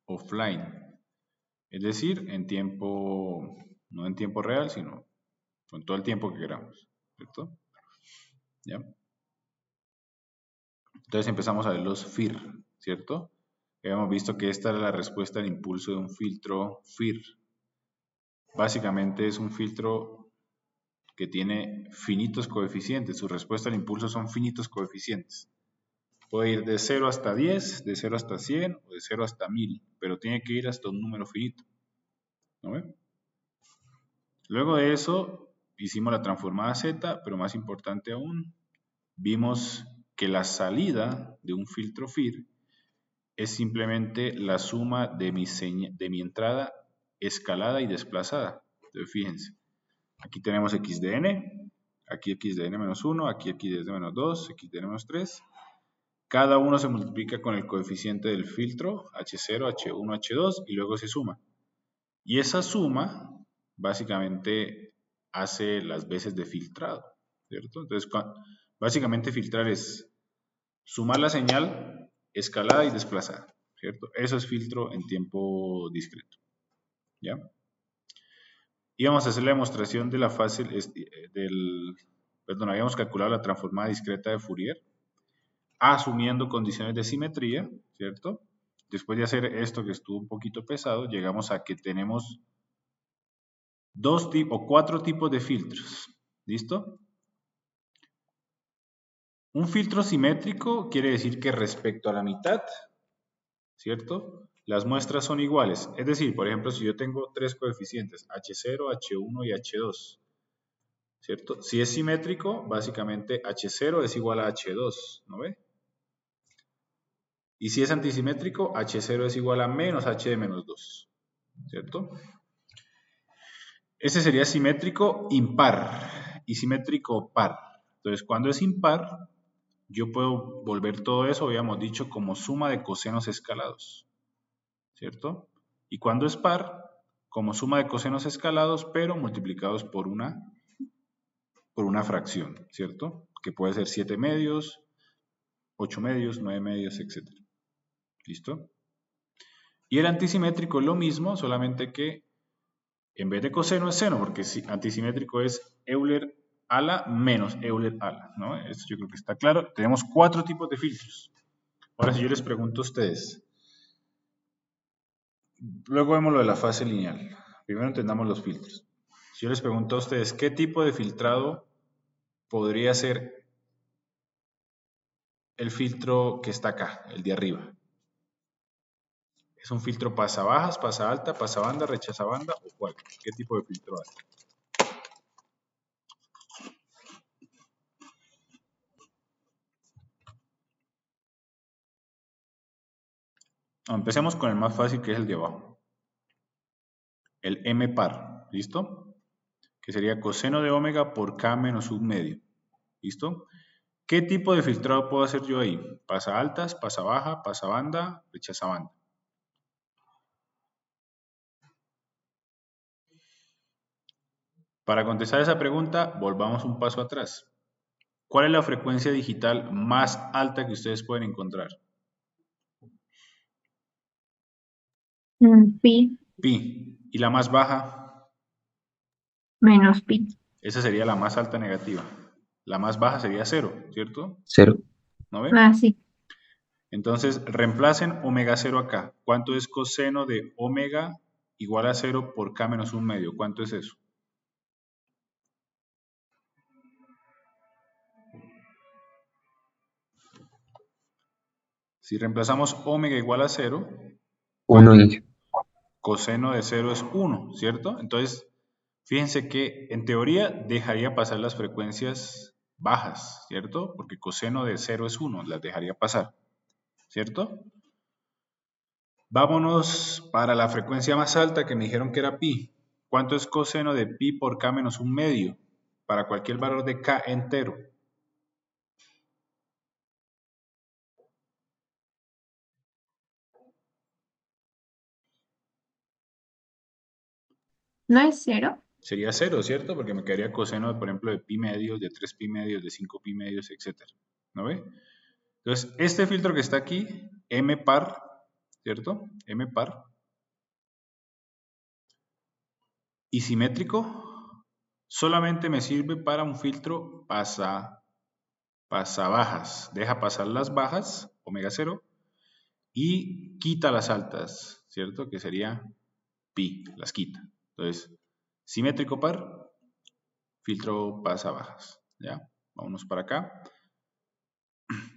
offline, es decir, en tiempo, no en tiempo real, sino con todo el tiempo que queramos, ¿cierto? ¿Ya? Entonces empezamos a ver los FIR, ¿cierto? Habíamos visto que esta era la respuesta al impulso de un filtro FIR. Básicamente es un filtro que tiene finitos coeficientes. Su respuesta al impulso son finitos coeficientes. Puede ir de 0 hasta 10, de 0 hasta 100 o de 0 hasta 1000, pero tiene que ir hasta un número finito, ¿no ven? Luego de eso hicimos la transformada Z, pero más importante aún, vimos que la salida de un filtro FIR es simplemente la suma de mi entrada escalada y desplazada. Entonces fíjense, aquí tenemos x de n, aquí x de n menos 1, aquí x de n menos 2, x de n menos 3. Cada uno se multiplica con el coeficiente del filtro, h0, h1, h2, y luego se suma. Y esa suma, básicamente, hace las veces de filtrado, ¿cierto? Entonces, básicamente filtrar es sumar la señal, escalada y desplazada, ¿cierto? Eso es filtro en tiempo discreto, ¿ya? Y vamos a hacer la demostración de la fase habíamos calculado la transformada discreta de Fourier, asumiendo condiciones de simetría, ¿cierto? Después de hacer esto que estuvo un poquito pesado, llegamos a que tenemos 4 tipos de filtros, ¿listo? Un filtro simétrico quiere decir que respecto a la mitad, ¿cierto?, las muestras son iguales. Es decir, por ejemplo, si yo tengo 3 coeficientes, H0, H1 y H2, ¿cierto? Si es simétrico, básicamente H0 es igual a H2, ¿no ve? Y si es antisimétrico, H0 es igual a menos H de menos 2, ¿cierto? Ese sería simétrico impar y simétrico par. Entonces, cuando es impar, yo puedo volver todo eso, habíamos dicho, como suma de cosenos escalados, ¿cierto? Y cuando es par, como suma de cosenos escalados, pero multiplicados por una fracción, ¿cierto? Que puede ser 7 medios, 8 medios, 9 medios, etc. ¿Listo? Y el antisimétrico es lo mismo, solamente que en vez de coseno es seno, porque antisimétrico es Euler ala menos Euler ala, ¿no? Esto yo creo que está claro. Tenemos 4 tipos de filtros. Ahora, si yo les pregunto a ustedes, luego vemos lo de la fase lineal. Primero entendamos los filtros. Si yo les pregunto a ustedes, ¿qué tipo de filtrado podría ser el filtro que está acá, el de arriba? ¿Es un filtro pasa bajas, pasa alta, pasa banda, rechaza banda o cuál? ¿Qué tipo de filtro hay? Empecemos con el más fácil, que es el de abajo. El M par, ¿listo? Que sería coseno de omega por K menos un medio, ¿listo? ¿Qué tipo de filtrado puedo hacer yo ahí? Pasa altas, pasa baja, pasa banda, rechaza banda. Para contestar esa pregunta, volvamos un paso atrás. ¿Cuál es la frecuencia digital más alta que ustedes pueden encontrar? Pi Pi. ¿Y la más baja? menos pi. Esa sería la más alta negativa. La más baja sería 0, ¿cierto? 0. ¿No ve? Ah, sí. Entonces, reemplacen omega 0 acá. ¿Cuánto es coseno de omega igual a 0 por K menos un medio? ¿Cuánto es eso? Si reemplazamos omega igual a 0, 1 y coseno de 0 es 1, ¿cierto? Entonces, fíjense que en teoría dejaría pasar las frecuencias bajas, ¿cierto? Porque coseno de 0 es 1, las dejaría pasar, ¿cierto? Vámonos para la frecuencia más alta que me dijeron que era pi. ¿Cuánto es coseno de pi por K menos un medio? Para cualquier valor de K entero. ¿No es 0? Sería 0, ¿cierto? Porque me quedaría coseno, por ejemplo, de pi medios, de 3 pi medios, de 5 pi medios, etc. ¿No ve? Entonces, este filtro que está aquí, M par, ¿cierto? M par. Y simétrico, solamente me sirve para un filtro pasa bajas. Deja pasar las bajas, omega 0, y quita las altas, ¿cierto? Que sería pi, las quita. Entonces, simétrico par, filtro pasa bajas, ¿ya? Vámonos para acá.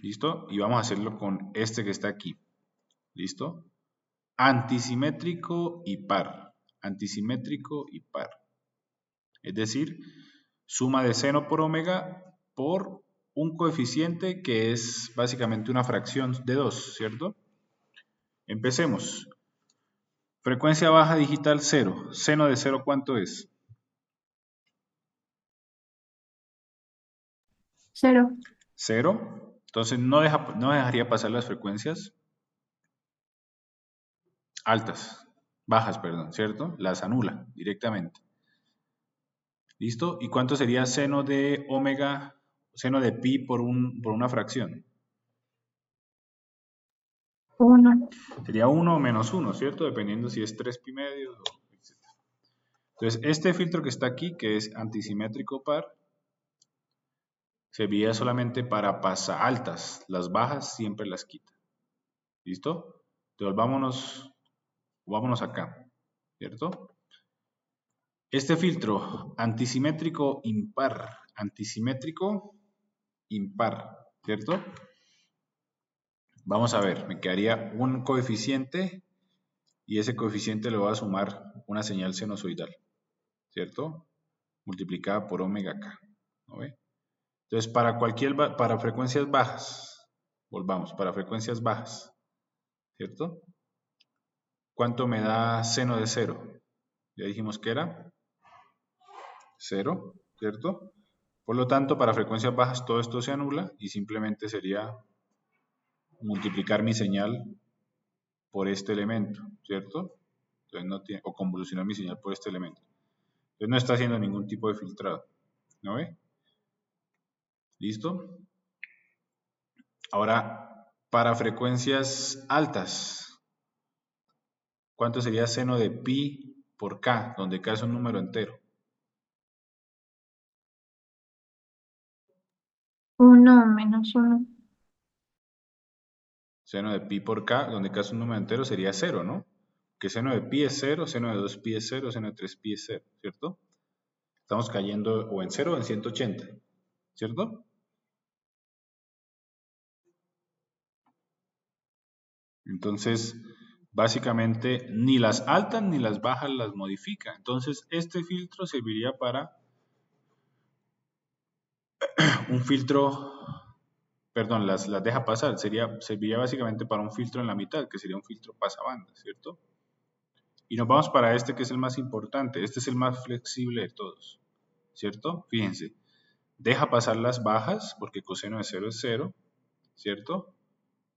¿Listo? Y vamos a hacerlo con este que está aquí. ¿Listo? Antisimétrico y par. Antisimétrico y par. Es decir, suma de seno por omega por un coeficiente que es básicamente una fracción de 2, ¿cierto? Empecemos. Frecuencia baja digital 0. Seno de 0, ¿cuánto es? 0. 0. Entonces no dejaría pasar las frecuencias altas, bajas, perdón, ¿cierto? Las anula directamente. ¿Listo? ¿Y cuánto sería seno de omega, seno de pi por una fracción? 1. Sería 1 o menos 1, ¿cierto? Dependiendo si es 3 pi medios, etc. Entonces, este filtro que está aquí, que es antisimétrico par, serviría solamente para pasa altas. Las bajas siempre las quita. ¿Listo? Entonces, vámonos acá, ¿cierto? Este filtro antisimétrico impar, ¿cierto? Vamos a ver, me quedaría un coeficiente y ese coeficiente le voy a sumar una señal sinusoidal, ¿cierto? Multiplicada por omega k, ¿no ve? Entonces, para frecuencias bajas, volvamos, para frecuencias bajas, ¿cierto? ¿Cuánto me da seno de 0? Ya dijimos que era 0, ¿cierto? Por lo tanto, para frecuencias bajas todo esto se anula y simplemente sería multiplicar mi señal por este elemento, ¿cierto? Entonces no tiene, o convolucionar mi señal por este elemento. Entonces no está haciendo ningún tipo de filtrado, ¿no ve? ¿Listo? Ahora, para frecuencias altas, ¿cuánto sería seno de pi por k, donde k es un número entero? 1 menos 1. Seno de pi por k, donde k es un número entero, sería 0, ¿no? Que seno de pi es 0, seno de 2pi es 0, seno de 3pi es 0, ¿cierto? Estamos cayendo o en 0 o en 180, ¿cierto? Entonces, básicamente, ni las altas ni las bajas las modifica. Entonces, este filtro serviría para un filtro, perdón, las deja pasar. Serviría básicamente para un filtro en la mitad, que sería un filtro pasabandas, ¿cierto? Y nos vamos para este, que es el más importante. Este es el más flexible de todos, ¿cierto? Fíjense, deja pasar las bajas, porque coseno de 0 es 0, ¿cierto?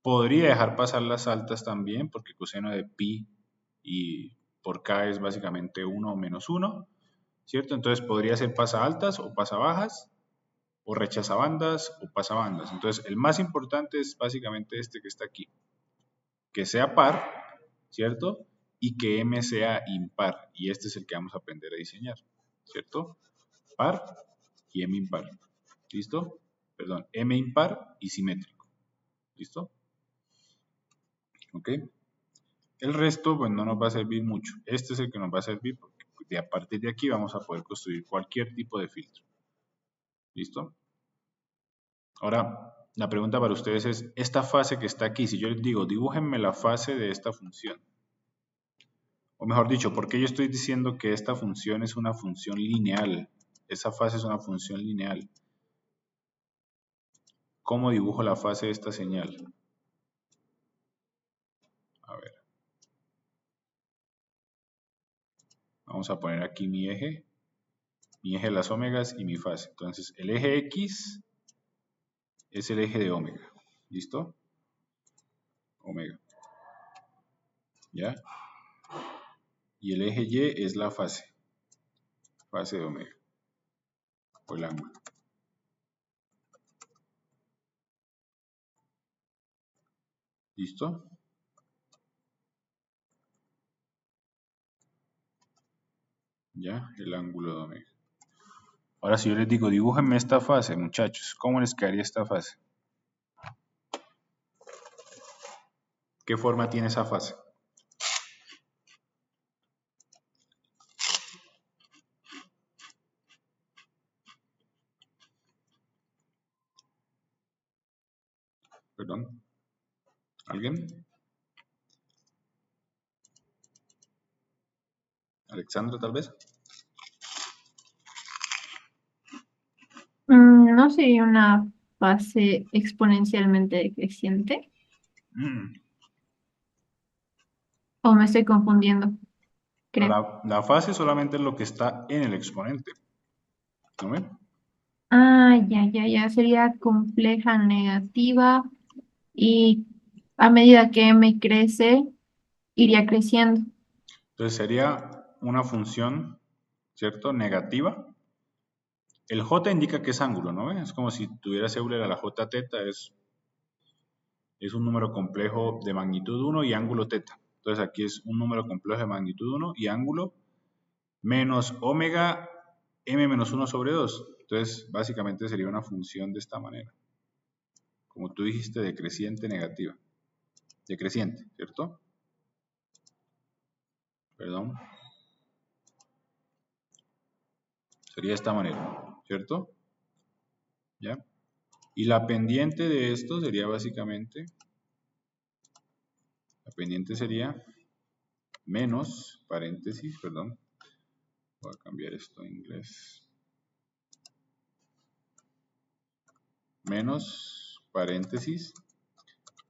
Podría dejar pasar las altas también, porque coseno de pi y por k es básicamente 1 o menos 1, ¿cierto? Entonces podría ser pasa altas o pasa bajas, o rechaza bandas o pasa bandas. Entonces el más importante es básicamente este que está aquí, que sea par, ¿cierto? Y que m sea impar, y este es el que vamos a aprender a diseñar, ¿cierto? Par y m impar, ¿listo? Perdón, m impar y simétrico, ¿listo? ¿Ok? El resto, pues no nos va a servir mucho. Este es el que nos va a servir porque a partir de aquí vamos a poder construir cualquier tipo de filtro. ¿Listo? Ahora, la pregunta para ustedes es, esta fase que está aquí, si yo les digo, dibújenme la fase de esta función. O mejor dicho, ¿por qué yo estoy diciendo que esta función es una función lineal? Esa fase es una función lineal. ¿Cómo dibujo la fase de esta señal? A ver. Vamos a poner aquí mi eje de las omegas y mi fase. Entonces, el eje X es el eje de omega. ¿Listo? Omega. ¿Ya? Y el eje Y es la fase de omega, o el ángulo. ¿Listo? ¿Ya? El ángulo de omega. Ahora si yo les digo, dibújenme esta fase, muchachos, ¿cómo les quedaría esta fase? ¿Qué forma tiene esa fase? Perdón. ¿Alguien? ¿Alexandra, tal vez? ¿No sería una fase exponencialmente decreciente? ¿O me estoy confundiendo? Creo. La fase solamente es lo que está en el exponente. ¿No ven? Ah, ya. Sería compleja negativa y a medida que m crece, iría creciendo. Entonces sería una función, ¿cierto? Negativa. El j indica que es ángulo, ¿no ven? Es como si tuviera Euler la j teta, es un número complejo de magnitud 1 y ángulo teta. Entonces aquí es un número complejo de magnitud 1 y ángulo menos omega m menos 1 sobre 2. Entonces básicamente sería una función de esta manera. Como tú dijiste, decreciente negativa. Decreciente, ¿cierto? Perdón. Sería de esta manera, ¿cierto? ¿Ya? Y la pendiente de esto sería básicamente, la pendiente sería menos, paréntesis, perdón, voy a cambiar esto a inglés, menos, paréntesis,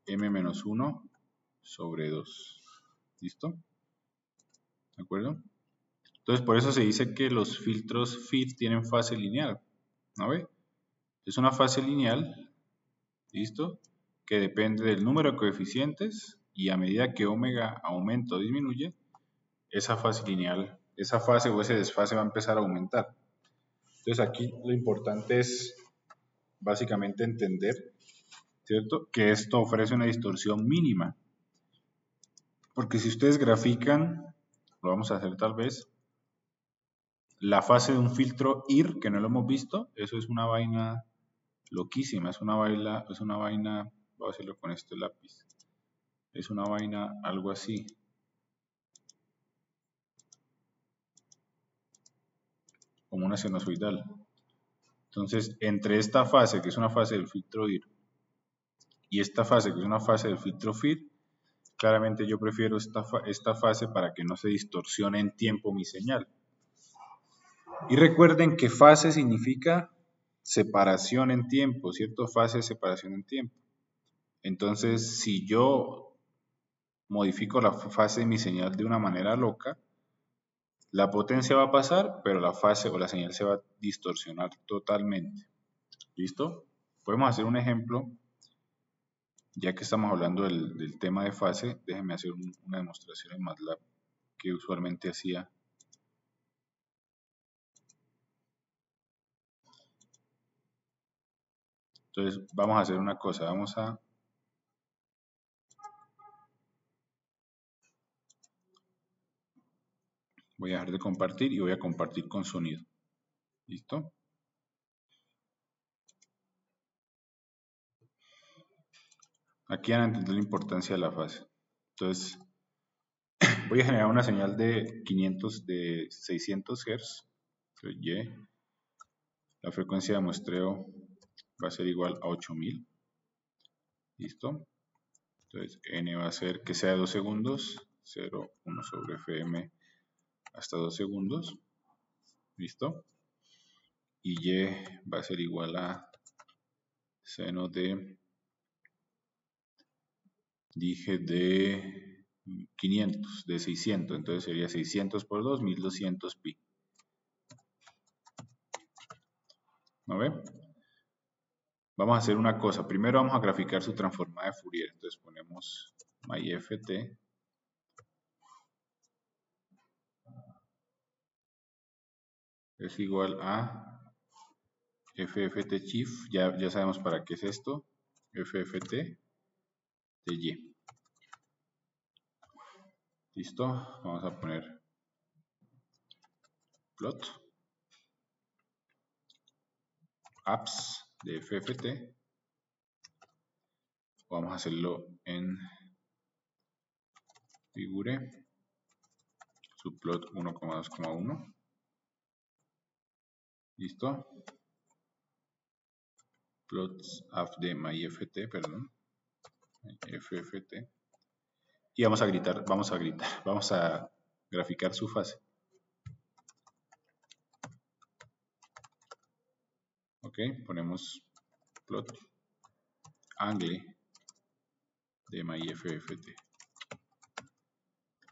m menos 1 sobre 2, ¿listo? ¿De acuerdo? Entonces por eso se dice que los filtros FIT tienen fase lineal, ¿no ve? Es una fase lineal, ¿listo? Que depende del número de coeficientes y a medida que omega aumenta o disminuye, esa fase lineal, esa fase o ese desfase va a empezar a aumentar. Entonces aquí lo importante es básicamente entender, ¿cierto? Que esto ofrece una distorsión mínima. Porque si ustedes grafican, lo vamos a hacer tal vez, la fase de un filtro IR, que no lo hemos visto, eso es una vaina loquísima, es una vaina, voy a hacerlo con este lápiz, es una vaina algo así. Como una sinusoidal. Entonces, entre esta fase, que es una fase del filtro IR, y esta fase, que es una fase del filtro FIR, claramente yo prefiero esta fase para que no se distorsione en tiempo mi señal. Y recuerden que fase significa separación en tiempo, ¿cierto? Fase de separación en tiempo. Entonces, si yo modifico la fase de mi señal de una manera loca, la potencia va a pasar, pero la fase o la señal se va a distorsionar totalmente. ¿Listo? Podemos hacer un ejemplo, ya que estamos hablando del tema de fase. Déjenme hacer una demostración en MATLAB que usualmente hacía. Entonces, vamos a hacer una cosa. Voy a dejar de compartir y voy a compartir con sonido. ¿Listo? Aquí van a entender la importancia de la fase. Entonces, voy a generar una señal de 600 Hz. Entonces, Y. La frecuencia de muestreo va a ser igual a 8000. ¿Listo? Entonces, N va a ser que sea 2 segundos. 0, 1 sobre FM hasta 2 segundos. ¿Listo? Y Y va a ser igual a seno de, dije de 500, de 600. Entonces sería 600 por 2, 1200 pi. ¿No ve? Vamos a hacer una cosa. Primero vamos a graficar su transformada de Fourier. Entonces ponemos myft es igual a FFT chief. Ya sabemos para qué es esto. FFT de Y. ¿Listo? Vamos a poner plot. Apps de FFT. Vamos a hacerlo en figure. Subplot 1,2,1. ¿Listo? Plots of de myft, perdón. FFT. Y vamos a graficar su fase. Ok, ponemos plot angle de myFFT.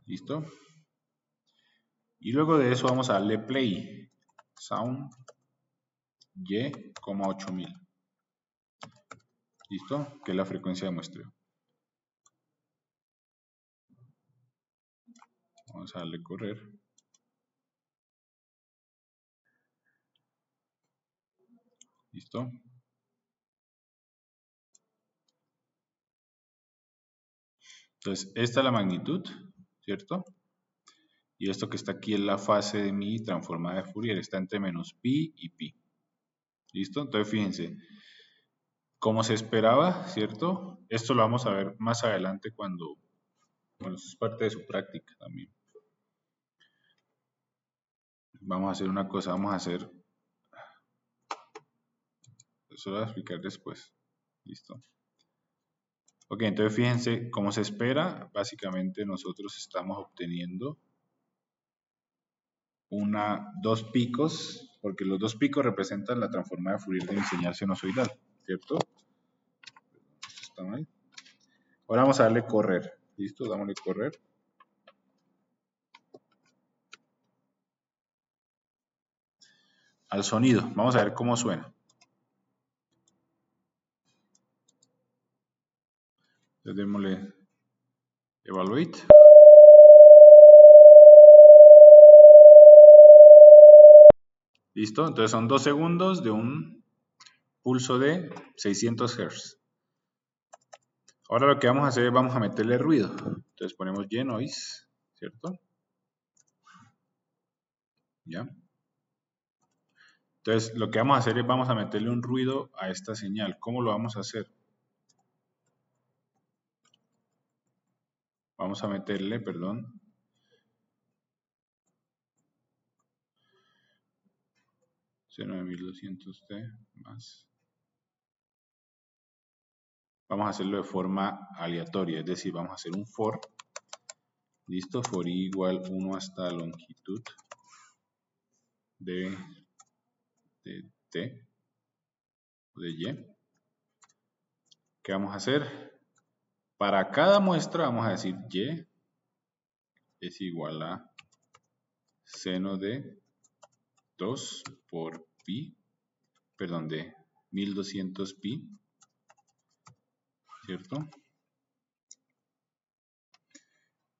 ¿Listo? Y luego de eso vamos a darle play. Sound Y, 8000. ¿Listo? Que es la frecuencia de muestreo. Vamos a darle correr. ¿Listo? Entonces, esta es la magnitud, ¿cierto? Y esto que está aquí es la fase de mi transformada de Fourier. Está entre menos pi y pi. ¿Listo? Entonces, fíjense. Como se esperaba, ¿cierto? Esto lo vamos a ver más adelante cuando... Bueno, eso es parte de su práctica también. Vamos a hacer una cosa, eso lo voy a explicar después. ¿Listo? Ok, entonces fíjense, como se espera, básicamente nosotros estamos obteniendo dos picos, porque los dos picos representan la transformada de Fourier de mi señal sinusoidal, ¿cierto? Esto está mal. Ahora vamos a darle correr. ¿Listo? Dámosle correr. al sonido. Vamos a ver cómo suena. Entonces démosle Evaluate. Listo, entonces son 2 segundos de un pulso de 600 Hz. Ahora lo que vamos a hacer es vamos a meterle ruido. Entonces ponemos G-Noise, ¿cierto? ¿Ya? Entonces lo que vamos a hacer es vamos a meterle un ruido a esta señal. ¿Cómo lo vamos a hacer? Vamos a meterle, perdón, C9200T más. Vamos a hacerlo de forma aleatoria, es decir, vamos a hacer un for. Listo, for i igual 1 hasta longitud de t o de y. ¿Qué vamos a hacer? Para cada muestra vamos a decir y es igual a seno de 2 por pi, perdón, de 1200 pi, ¿cierto?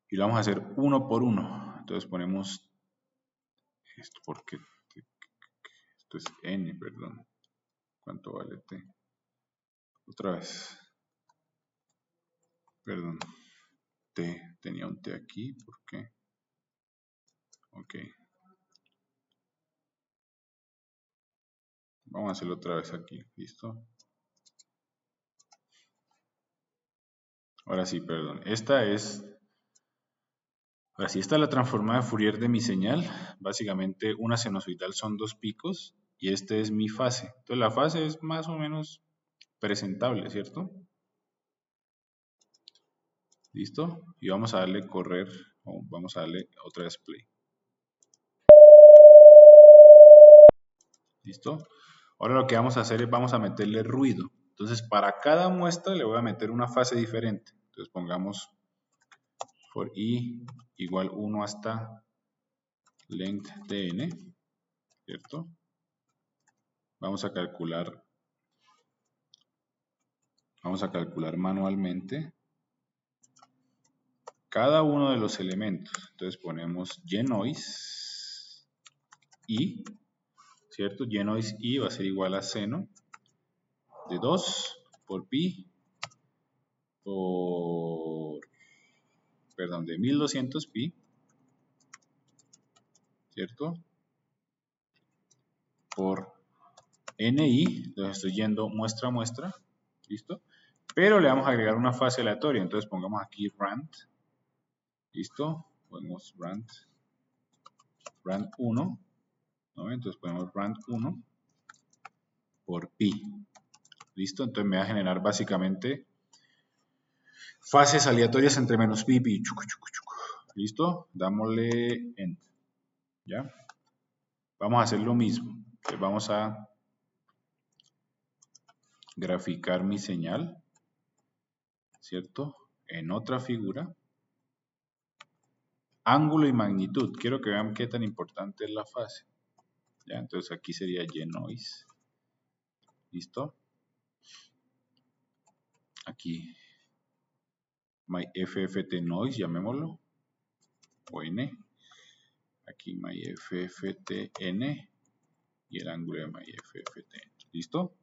Y lo vamos a hacer uno por uno. Entonces ponemos esto porque esto es n, perdón. ¿Cuánto vale t? Otra vez. Perdón. T, tenía un t aquí, ¿por qué? Ok. Vamos a hacerlo otra vez aquí, ¿listo? Ahora sí, perdón. Ahora sí, esta es la transformada de Fourier de mi señal. Básicamente una sinusoidal son 2 picos y este es mi fase. Entonces la fase es más o menos presentable, ¿cierto? ¿Listo? Y vamos a darle correr, o vamos a darle otra vez play. ¿Listo? Ahora lo que vamos a hacer es vamos a meterle ruido. Entonces para cada muestra le voy a meter una fase diferente. Entonces pongamos for i igual 1 hasta length de n, ¿cierto? Vamos a calcular manualmente cada uno de los elementos. Entonces ponemos G-Noise i, ¿cierto? G-Noise i va a ser igual a seno de 2 por pi de 1200 pi, ¿cierto? Por ni, entonces estoy yendo muestra a muestra, ¿listo? Pero le vamos a agregar una fase aleatoria, entonces pongamos aquí rand, ¿listo? Ponemos rand 1, ¿no? Entonces ponemos rand 1 por pi, ¿listo? Entonces me va a generar básicamente fases aleatorias entre menos pi y pi, ¿listo? Dámosle end, ¿ya? Vamos a hacer lo mismo, entonces vamos a graficar mi señal, ¿cierto? En otra figura. Ángulo y magnitud. Quiero que vean qué tan importante es la fase. ¿Ya? Entonces aquí sería G-Noise. ¿Listo? Aquí my FFT noise, llamémoslo. O N. Aquí my FFT N. Y el ángulo de my FFT. ¿Listo?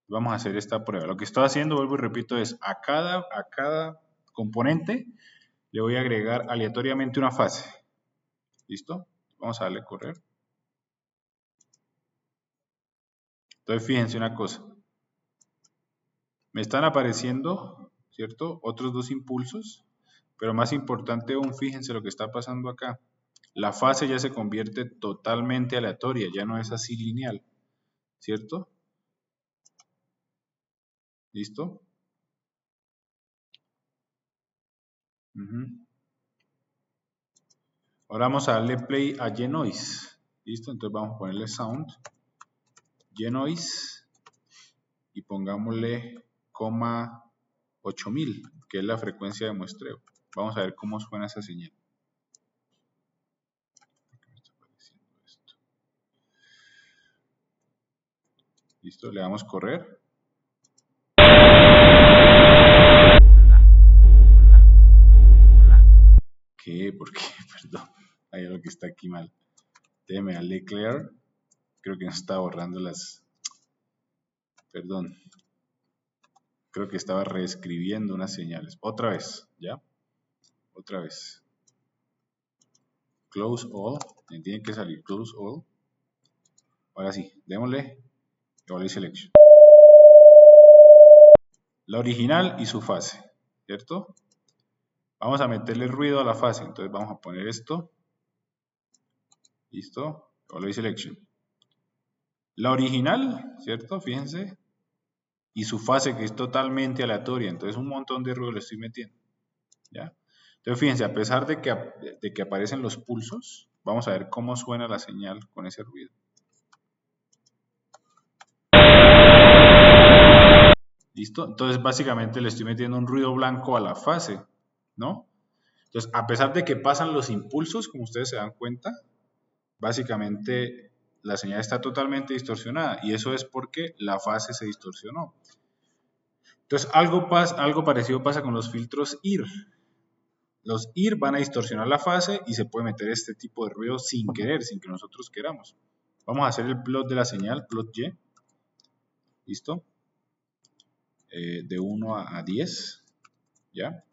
Vamos a hacer esta prueba. Lo que estoy haciendo, vuelvo y repito, es a cada componente le voy a agregar aleatoriamente una fase. ¿Listo? Vamos a darle correr. Entonces fíjense una cosa. Me están apareciendo, ¿cierto? Otros 2 impulsos. Pero más importante aún, fíjense lo que está pasando acá. La fase ya se convierte totalmente aleatoria, ya no es así lineal. ¿Cierto? ¿Listo? Ahora vamos a darle play a G-Noise. ¿Listo? Entonces vamos a ponerle sound. G-Noise. Y pongámosle 8000, que es la frecuencia de muestreo. Vamos a ver cómo suena esa señal. Listo, le damos correr. ¿Qué? ¿Por qué? Perdón, hay algo que está aquí mal. Déjeme darle clear. Creo que no está borrando las... Perdón. Creo que estaba reescribiendo unas señales. Otra vez, ¿ya? Otra vez. Close all. Me tiene que salir close all. Ahora sí, démosle. Evaluate selection. La original y su fase, ¿cierto? Vamos a meterle ruido a la fase. Entonces vamos a poner esto. Listo. Evaluate selection. La original, ¿cierto? Fíjense. Y su fase que es totalmente aleatoria. Entonces un montón de ruido le estoy metiendo. ¿Ya? Entonces fíjense, a pesar de que aparecen los pulsos, vamos a ver cómo suena la señal con ese ruido. ¿Listo? Entonces básicamente le estoy metiendo un ruido blanco a la fase, ¿no? Entonces, a pesar de que pasan los impulsos, como ustedes se dan cuenta, básicamente la señal está totalmente distorsionada y eso es porque la fase se distorsionó. Entonces, algo parecido pasa con los filtros IR. Los IR van a distorsionar la fase y se puede meter este tipo de ruido sin querer, sin que nosotros queramos. Vamos a hacer el plot de la señal, plot Y. ¿Listo? De 1 a 10. ¿Ya?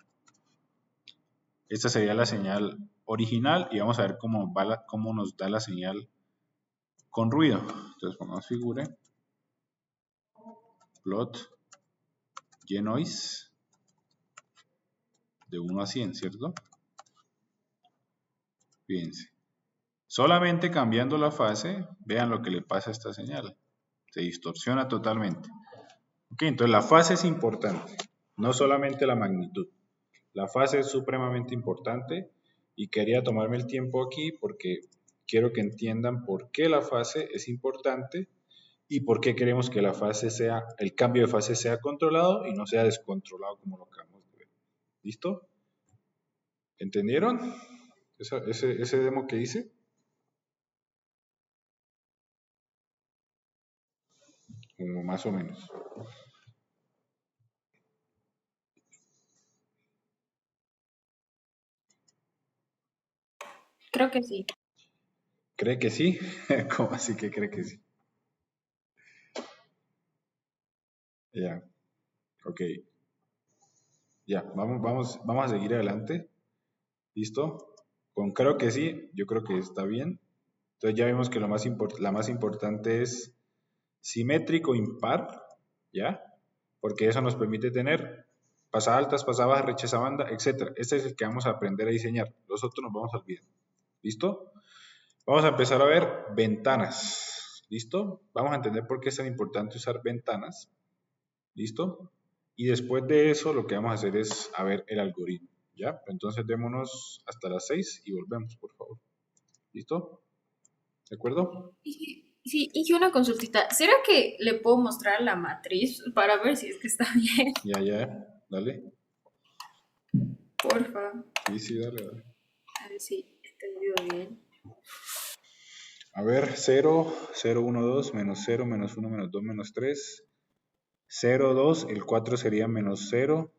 Esta sería la señal original y vamos a ver cómo nos da la señal con ruido. Entonces pongamos figure, plot, Y noise, de 1 a 100, ¿cierto? Fíjense. Solamente cambiando la fase, vean lo que le pasa a esta señal. Se distorsiona totalmente. Ok, entonces la fase es importante, no solamente la magnitud. La fase es supremamente importante y quería tomarme el tiempo aquí porque quiero que entiendan por qué la fase es importante y por qué queremos que el cambio de fase sea controlado y no sea descontrolado como lo acabamos de ver. ¿Listo? ¿Entendieron? Ese demo que hice. Como más o menos. Creo que sí. ¿Cree que sí? ¿Cómo así que cree que sí? Ya, ok. Ya, vamos a seguir adelante. ¿Listo? Con creo que sí, yo creo que está bien. Entonces ya vimos que la más importante es simétrico impar, ¿ya? Porque eso nos permite tener pasada altas, pasada baja, rechaza banda, etc. Este es el que vamos a aprender a diseñar. Los otros nos vamos a olvidar. ¿Listo? Vamos a empezar a ver ventanas. ¿Listo? Vamos a entender por qué es tan importante usar ventanas. ¿Listo? Y después de eso lo que vamos a hacer es a ver el algoritmo. ¿Ya? Entonces démonos hasta las 6 y volvemos, por favor. ¿Listo? ¿De acuerdo? Sí, y una consultita. ¿Será que le puedo mostrar la matriz para ver si es que está bien? Ya. Dale. Porfa. Sí, dale. A ver si entendido bien. A ver, 0, 0, 1, 2, menos 0, menos 1, menos 2, menos 3. 0, 2, el 4 sería menos 0.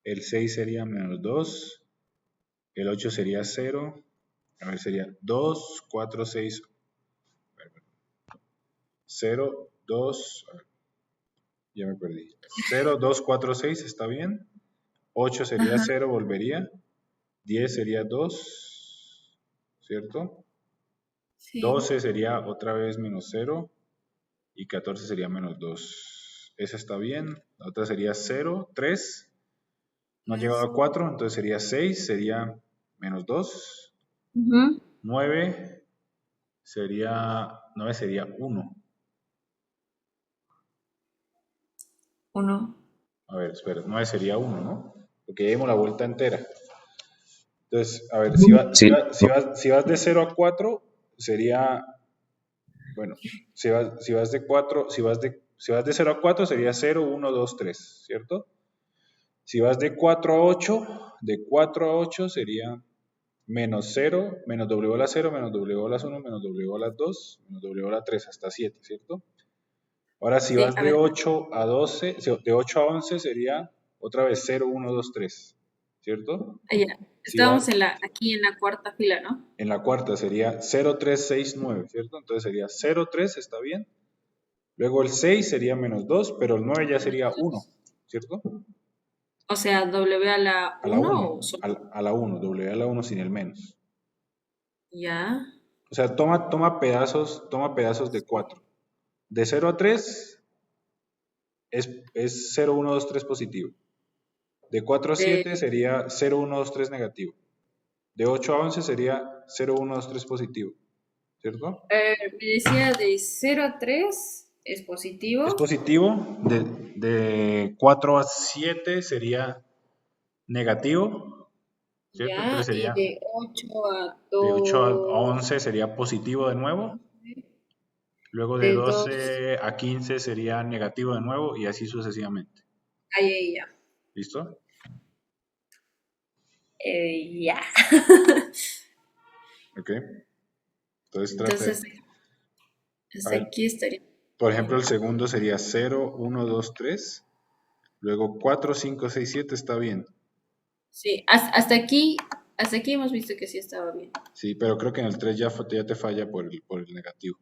El 6 sería menos 2. El 8 sería 0. A ver, sería 2, 4, 6. 0, 2. A ver, ya me perdí. 0, 2, 4, 6, ¿está bien? 8 sería 0, volvería. 10 sería 2, ¿cierto? Sí. 12 sería otra vez menos 0. Y 14 sería menos 2. Esa está bien. La otra sería 0, 3. No ha llegado a 4, entonces sería 6, sería menos 2. 9 sería 1. 1. A ver, espera, 9 sería 1, ¿no? Porque ya dimos la vuelta entera. Entonces, a ver, si vas de 0 a 4, sería, bueno, si vas de 0 a 4 sería 0, 1, 2, 3, ¿cierto? Si vas de 4 a 8, de 4 a 8 sería menos 0, menos W a la 0, menos W a las 1, menos W a las 2, menos W a la 3, hasta 7, ¿cierto? Ahora, si Sí, vas a de ver. 8 a 12, de 8 a 11 sería otra vez 0, 1, 2, 3, ¿cierto? Ya. Si vas Estábamos aquí en la cuarta fila, ¿no? en la cuarta sería 0, 3, 6, 9, ¿cierto? Entonces sería 0, 3, está bien. Luego el 6 sería menos 2, pero el 9 ya sería 1, ¿cierto? O sea, W a la A la 1 o 1, solo. a la 1, W a la 1 sin el menos. Ya. O sea, toma pedazos de 4. De 0 a 3 es 0, 1, 2, 3 positivo. De 4 a De, 7 sería 0, 1, 2, 3 negativo. De 8 a 11 sería 0, 1, 2, 3 positivo, ¿cierto? me decía de 0 a 3 es Es positivo. positivo. De 4 a 7 sería negativo, ¿cierto? Ya. Entonces Y sería de 8 a de 8 a 2. 11 sería positivo de nuevo. Luego de De 2. 12 a 15 sería negativo de nuevo y así sucesivamente. Ahí, ya. ¿Listo? Ya. Ok. Entonces trata Entonces, a hasta ver, aquí estaría. por ejemplo, el segundo sería 0, 1, 2, 3. Luego 4, 5, 6, 7 está bien. Sí, hasta aquí hemos visto que sí estaba bien. Sí, pero creo que en el 3 ya te falla por el negativo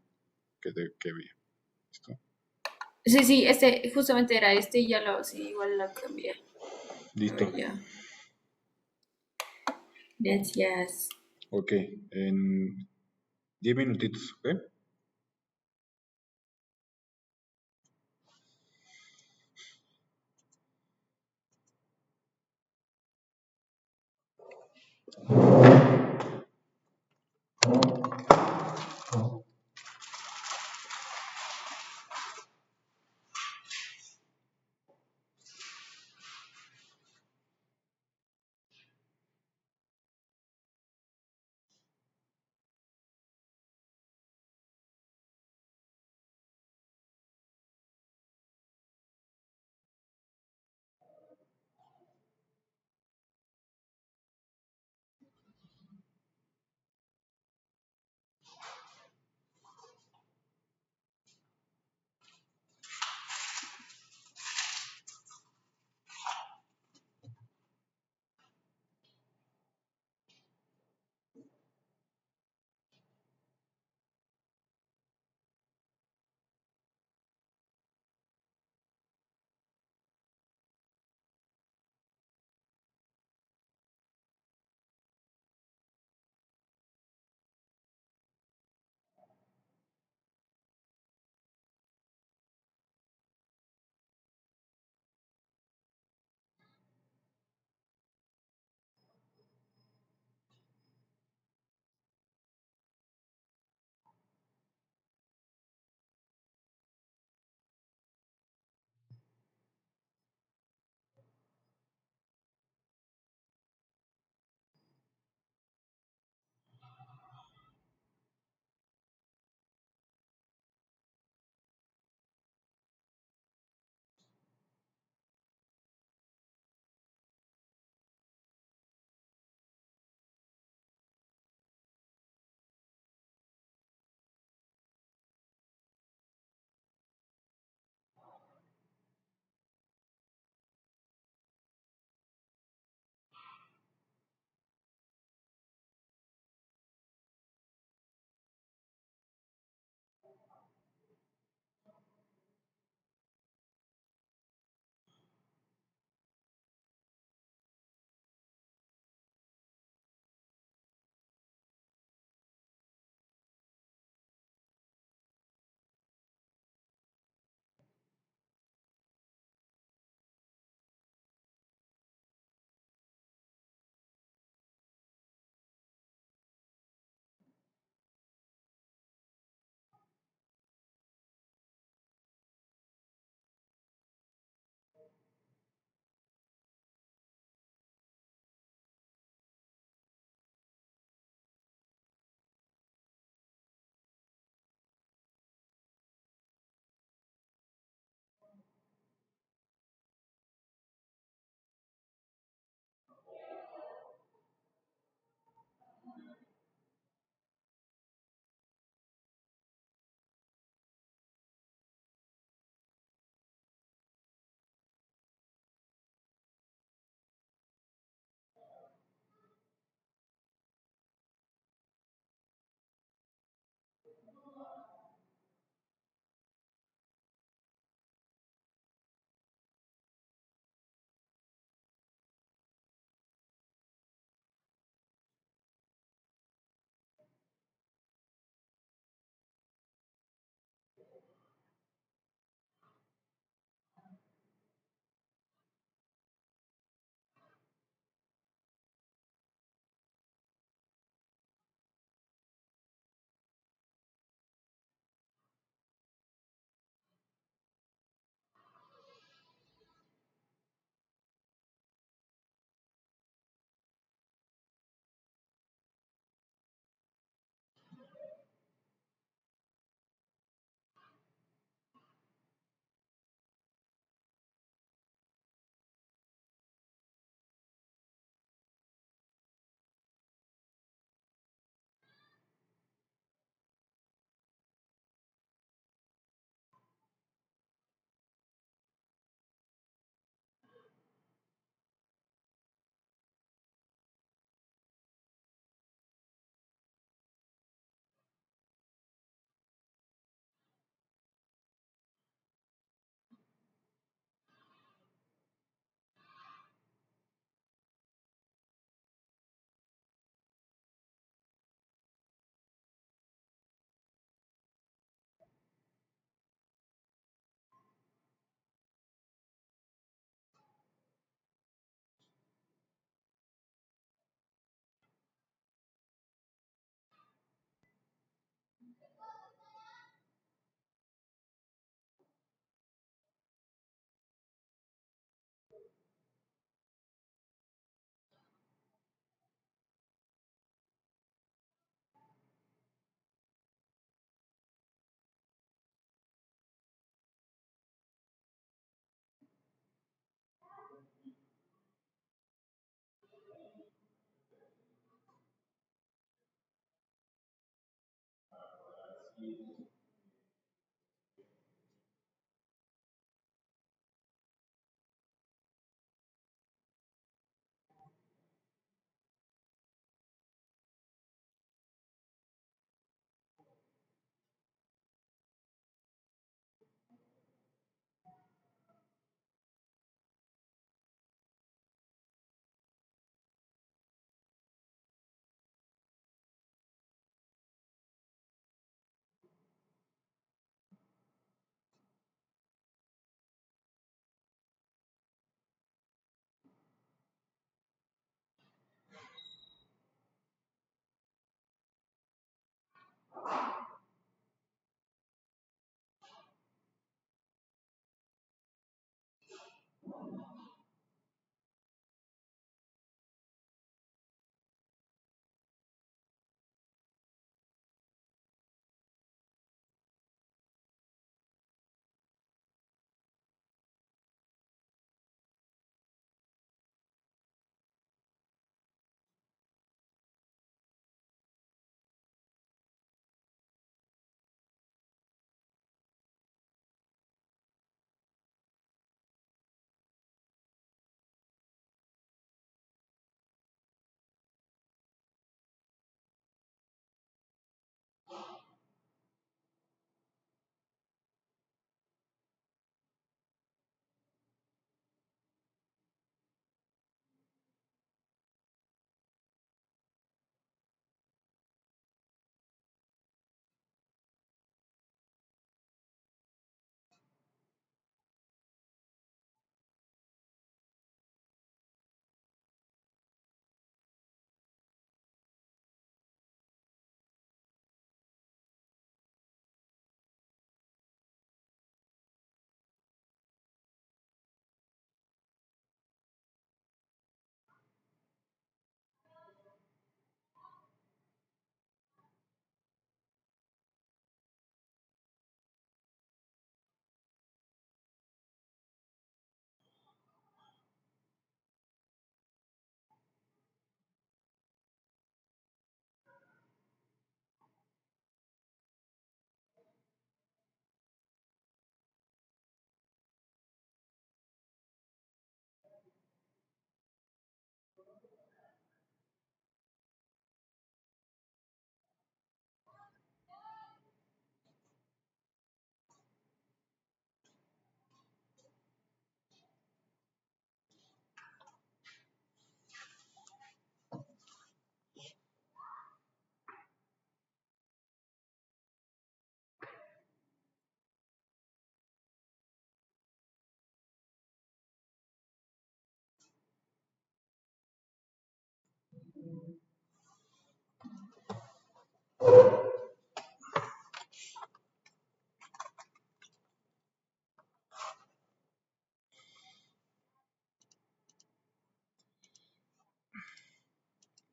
que vi. ¿Listo? Sí, sí, justamente era y ya sí, igual lo cambié. A Listo. ver, ya. Gracias. Ok. En 10 minutitos, ¿ok?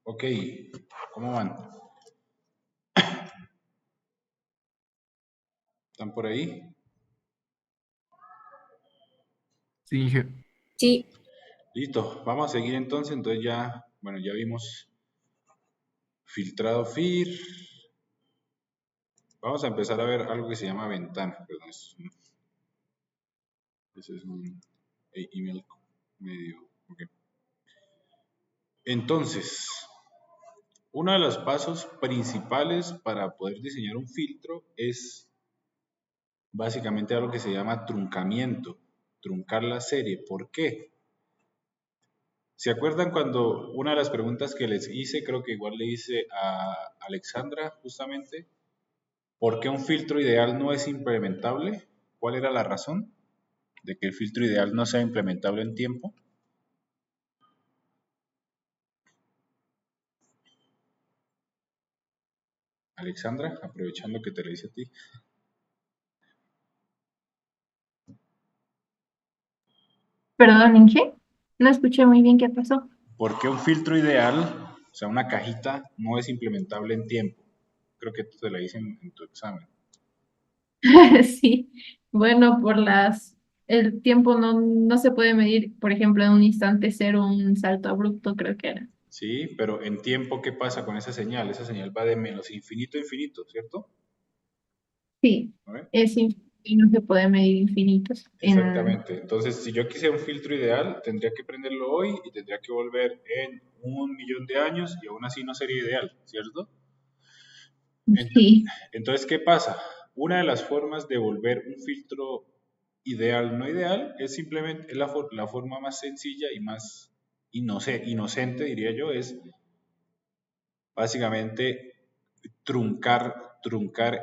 Ok, ¿cómo van? ¿Están por ahí? Sí, Inge. Sí, Listo, vamos a seguir entonces. Entonces ya, bueno, ya vimos filtrado FIR. Vamos a empezar a ver algo que se llama ventana. Perdón, ese es un email medio. Ok. Entonces, uno de los pasos principales para poder diseñar un filtro es básicamente algo que se llama truncamiento, truncar la serie. ¿Por qué? ¿Se acuerdan cuando una de las preguntas que les hice, creo que igual le hice a Alexandra justamente, ¿por qué un filtro ideal no es implementable? ¿Cuál era la razón de que el filtro ideal no sea implementable en tiempo? Alexandra, aprovechando que te lo hice a ti. Perdón, Inge, no escuché muy bien qué pasó. ¿Por qué un filtro ideal, o sea, una cajita, no es implementable en tiempo? Creo que te la hice en tu examen. Sí, bueno, el tiempo no se puede medir, por ejemplo, en un instante cero, un salto abrupto, creo que era. Sí, pero en tiempo, ¿qué pasa con esa señal? Esa señal va de menos infinito a infinito, ¿cierto? Sí, ¿no ve? y no se puede medir infinitos. Exactamente. Entonces, si yo quisiera un filtro ideal, tendría que prenderlo hoy y tendría que volver en 1 millón de años y aún así no sería ideal, ¿cierto? Sí, Entonces, ¿qué pasa? Una de las formas de volver un filtro ideal no ideal es simplemente la forma más sencilla y más inocente, diría yo, es básicamente truncar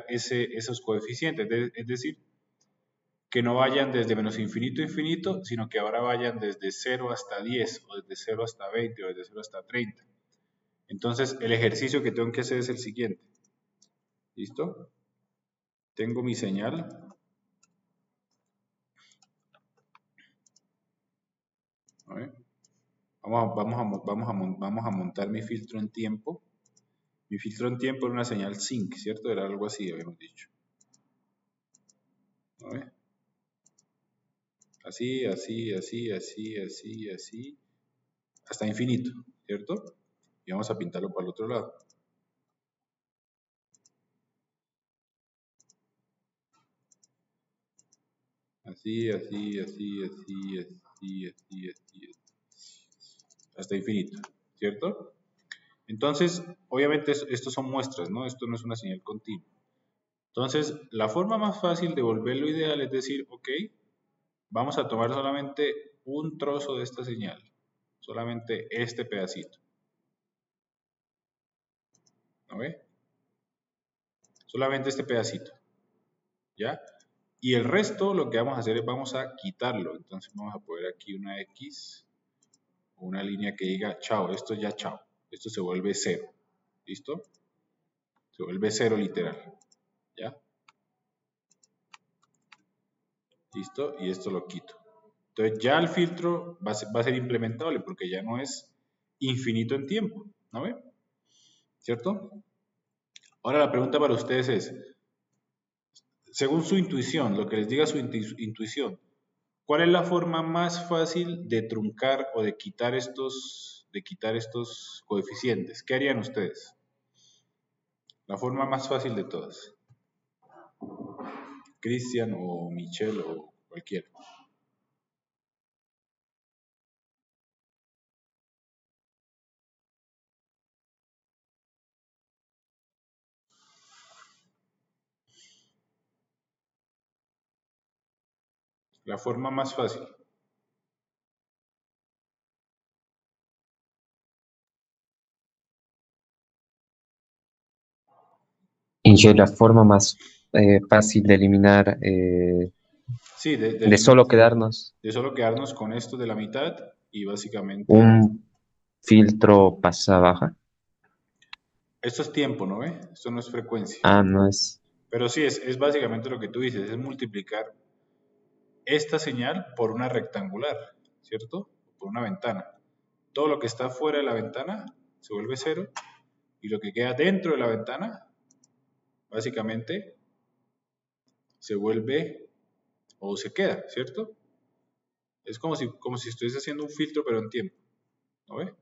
esos coeficientes. Es decir, que no vayan desde menos infinito a infinito, sino que ahora vayan desde 0 hasta 10, o desde 0 hasta 20, o desde 0 hasta 30. Entonces, el ejercicio que tengo que hacer es el siguiente. ¿Listo? Tengo mi señal. A ver. Vamos a montar mi filtro en tiempo. Mi filtro en tiempo era una señal sync, ¿cierto? Era algo así, habíamos dicho. A ver. Así, así, así, así, así, así, hasta infinito, ¿cierto? Y vamos a pintarlo para el otro lado. Así, así, así, así, así, así, así, hasta infinito, ¿cierto? Entonces, obviamente estos son muestras, ¿no? Esto no es una señal continua. Entonces, la forma más fácil de volverlo ideal es decir, ok, vamos a tomar solamente un trozo de esta señal, solamente este pedacito, ¿no ve? Solamente este pedacito, ¿ya? Y el resto lo que vamos a hacer es vamos a quitarlo. Entonces vamos a poner aquí una X o una línea que diga chao, esto ya chao. Esto se vuelve 0. ¿Listo? Se vuelve 0 literal. ¿Ya? ¿Listo? Y esto lo quito. Entonces ya el filtro va a ser implementable porque ya no es infinito en tiempo. ¿No ve? ¿Cierto? Ahora la pregunta para ustedes es, según su intuición, lo que les diga su intuición, ¿cuál es la forma más fácil de truncar o de quitar estos coeficientes? ¿Qué harían ustedes? La forma más fácil de todas. Cristian o Michelle o cualquiera. La forma más fácil. Y que la forma más fácil de eliminar, Sí, de solo quedarnos de solo quedarnos con esto de la mitad y básicamente un filtro pasa baja. esto es tiempo, ¿no ve? Esto no es frecuencia. Ah, no es. Pero sí, es básicamente lo que tú dices, es multiplicar esta señal por una rectangular, ¿cierto? Por una ventana. Todo lo que está fuera de la ventana se vuelve 0 y lo que queda dentro de la ventana básicamente se vuelve o se queda, ¿cierto? Es como si estuviese haciendo un filtro pero en tiempo, ¿no ve?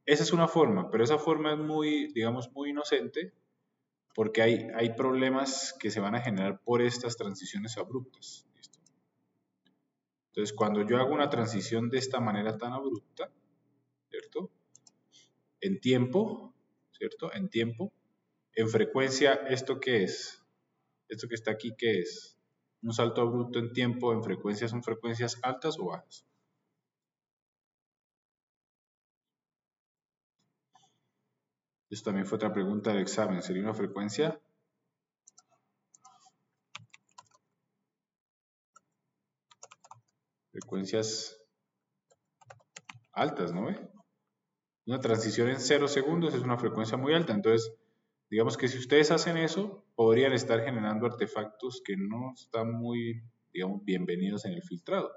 Esa es una forma, pero esa forma es muy, digamos, muy inocente porque hay problemas que se van a generar por estas transiciones abruptas. ¿Listo? Entonces, cuando yo hago una transición de esta manera tan abrupta, ¿cierto? En tiempo, ¿cierto? En tiempo, en frecuencia, ¿esto qué es? Esto que está aquí, ¿qué es? Un salto abrupto en tiempo, en frecuencia, ¿son frecuencias altas o bajas? Esto también fue otra pregunta del examen. ¿Sería una frecuencia? Frecuencias altas, ¿no ve? Una transición en 0 segundos es una frecuencia muy alta. Entonces, digamos que si ustedes hacen eso, podrían estar generando artefactos que no están muy, digamos, bienvenidos en el filtrado.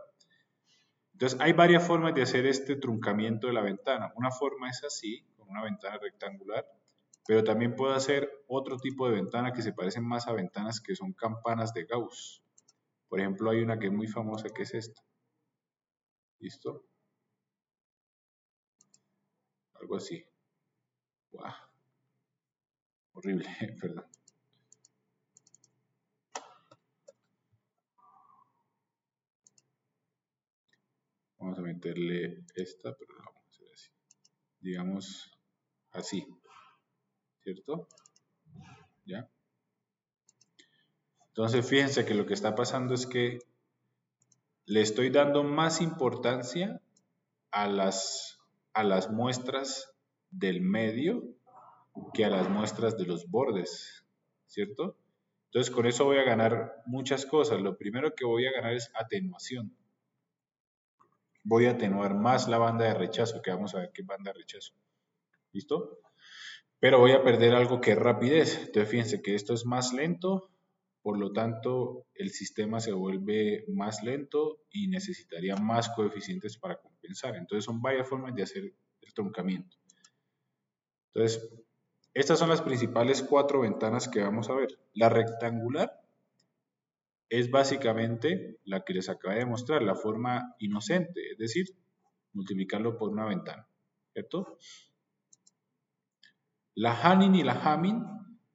Entonces, hay varias formas de hacer este truncamiento de la ventana. Una forma es así, con una ventana rectangular, pero también puedo hacer otro tipo de ventana que se parecen más a ventanas que son campanas de Gauss. Por ejemplo, hay una que es muy famosa que es esta. ¿Listo? Algo así. ¡Wow! Horrible, perdón. Vamos a meterle esta, pero la vamos a hacer así. Digamos así, ¿cierto? ¿Ya? Entonces fíjense que lo que está pasando es que le estoy dando más importancia a las muestras del medio que a las muestras de los bordes, ¿cierto? Entonces con eso voy a ganar muchas cosas. Lo primero que voy a ganar es atenuación. Voy a atenuar más la banda de rechazo, que vamos a ver qué es banda de rechazo. ¿Listo? Pero voy a perder algo que es rapidez. Entonces fíjense que esto es más lento, por lo tanto el sistema se vuelve más lento y necesitaría más coeficientes para compensar. Entonces son varias formas de hacer el truncamiento. Entonces, estas son las principales 4 ventanas que vamos a ver. La rectangular es básicamente la que les acabé de mostrar, la forma inocente, es decir, multiplicarlo por una ventana, ¿cierto? La Hanning y la Hamming